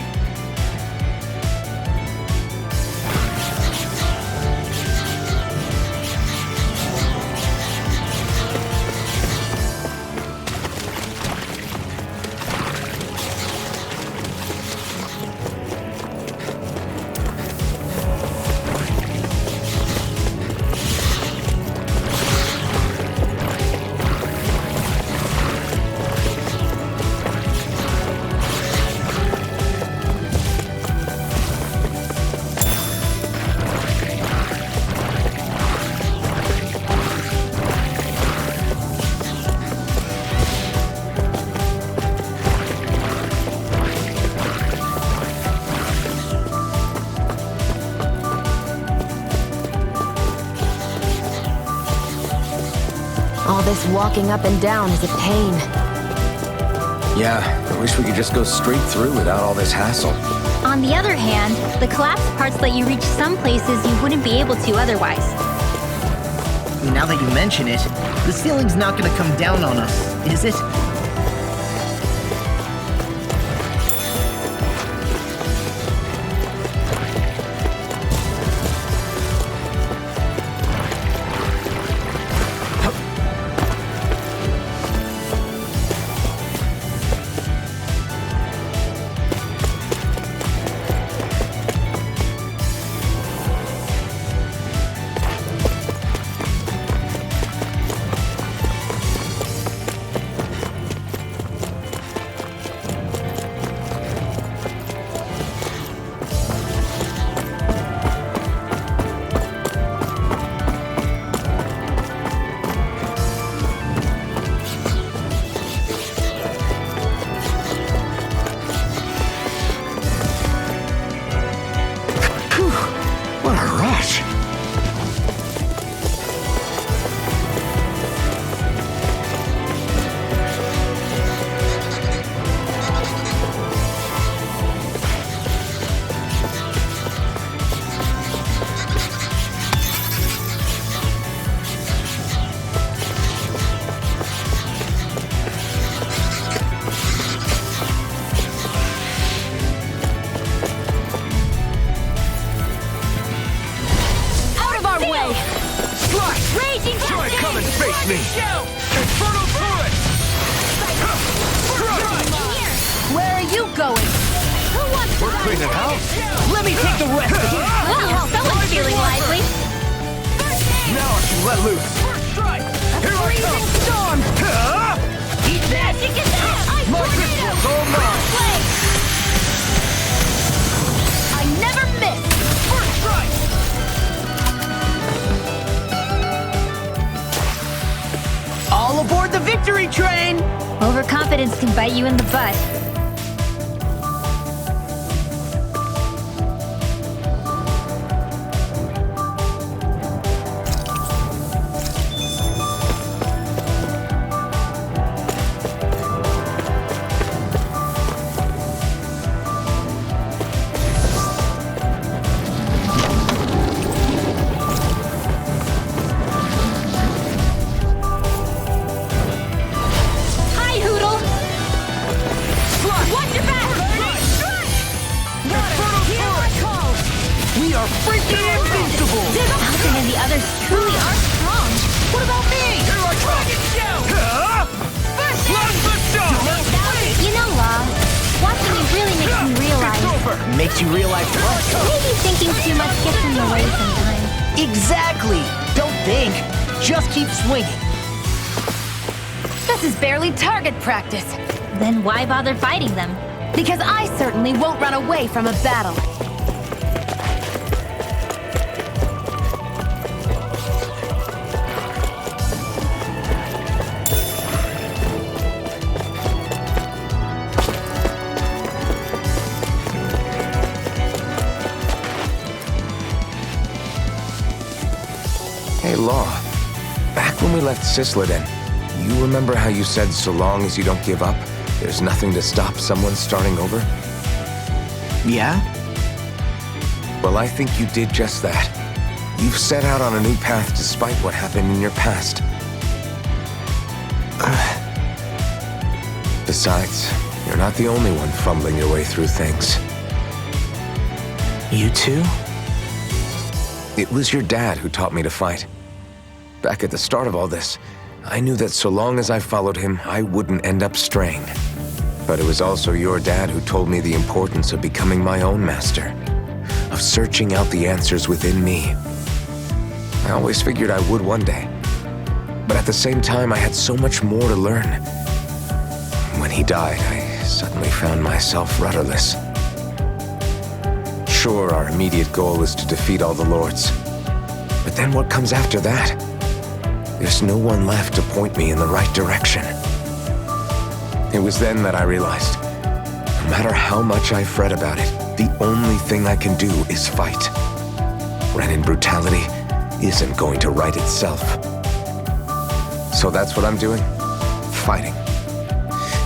All this walking up and down is a pain. Yeah, I wish we could just go straight through without all this hassle. On the other hand, the collapsed parts let you reach some places you wouldn't be able to otherwise. Now that you mention it, the ceiling's not gonna come down on us, is it? Me! Infernal turret! Where are you going? Who wants to We're cleaning house! Let me take the rest of it! Well, someone's feeling lively. Now I can let loose! First strike! Here I come! Storm! Eat that! You get that! My pistol's all mine! I never miss! First strike! All aboard the victory train! Overconfidence can bite you in the butt. Alphen and the others truly are strong. What about me? Here I come! You know, Law, watching you really makes me realize. Makes you realize what? Maybe thinking too much gets in the way sometimes. Exactly! Don't think. Just keep swinging. This is barely target practice. Then why bother fighting them? Because I certainly won't run away from a battle. Hey, Law. Back when we left Cyslodia, you remember how you said so long as you don't give up, there's nothing to stop someone starting over? Yeah? Well, I think you did just that. You've set out on a new path despite what happened in your past. Besides, you're not the only one fumbling your way through things. You too? It was your dad who taught me to fight. Back at the start of all this, I knew that so long as I followed him, I wouldn't end up straying. But it was also your dad who told me the importance of becoming my own master, of searching out the answers within me. I always figured I would one day, but at the same time, I had so much more to learn. When he died, I suddenly found myself rudderless. Sure, our immediate goal is to defeat all the lords, but then what comes after that? There's no one left to point me in the right direction. It was then that I realized, no matter how much I fret about it, the only thing I can do is fight. Renin brutality isn't going to right itself. So that's what I'm doing, fighting.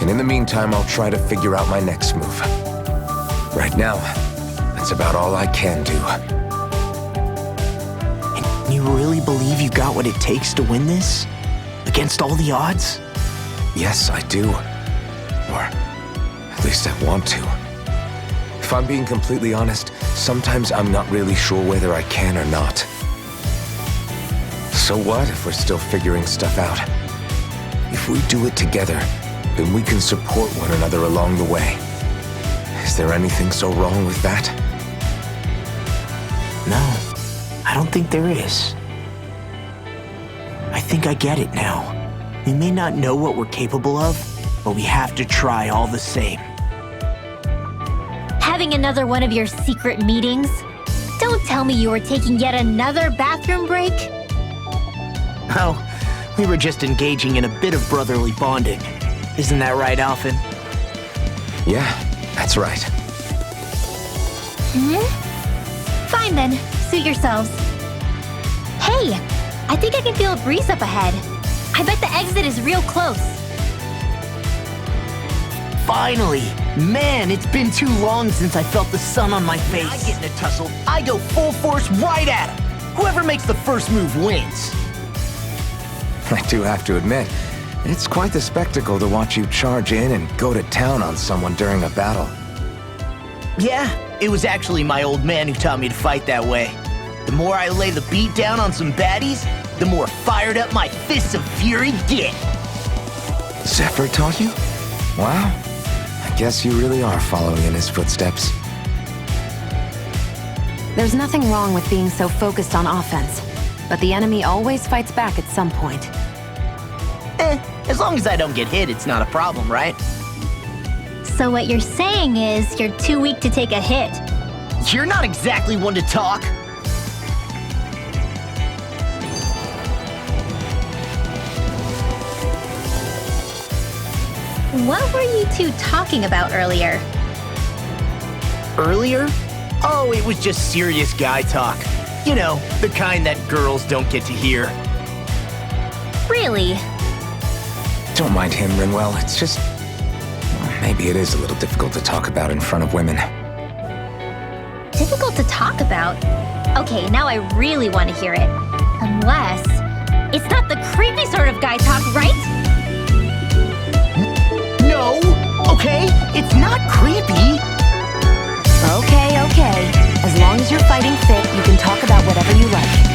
And in the meantime, I'll try to figure out my next move. Right now, that's about all I can do. You really believe you got what it takes to win this? Against all the odds? Yes, I do. Or at least I want to. If I'm being completely honest, sometimes I'm not really sure whether I can or not. So what if we're still figuring stuff out? If we do it together, then we can support one another along the way. Is there anything so wrong with that? No. I don't think there is. I think I get it now. We may not know what we're capable of, but we have to try all the same. Having another one of your secret meetings? Don't tell me you were taking yet another bathroom break? Oh, we were just engaging in a bit of brotherly bonding. Isn't that right, Alphen? Yeah, that's right. Fine then. Suit yourselves. Hey, I think I can feel a breeze up ahead. I bet the exit is real close. Finally! Man, it's been too long since I felt the sun on my face. I get in a tussle, I go full force right at him. Whoever makes the first move wins. I do have to admit, it's quite the spectacle to watch you charge in and go to town on someone during a battle. Yeah, it was actually my old man who taught me to fight that way. The more I lay the beat down on some baddies, the more fired up my fists of fury get. Zephyr taught you? Wow. I guess you really are following in his footsteps. There's nothing wrong with being so focused on offense, but the enemy always fights back at some point. As long as I don't get hit, it's not a problem, right? So what you're saying is you're too weak to take a hit. You're not exactly one to talk. What were you two talking about earlier? Earlier? Oh, it was just serious guy talk. You know, the kind that girls don't get to hear. Really? Don't mind him, Rinwell. It's just... well, maybe it is a little difficult to talk about in front of women. Difficult to talk about? Okay, now I really want to hear it. Unless... it's not the creepy sort of guy talk, right? No! Okay, it's not creepy! Okay. As long as you're fighting fit, you can talk about whatever you like.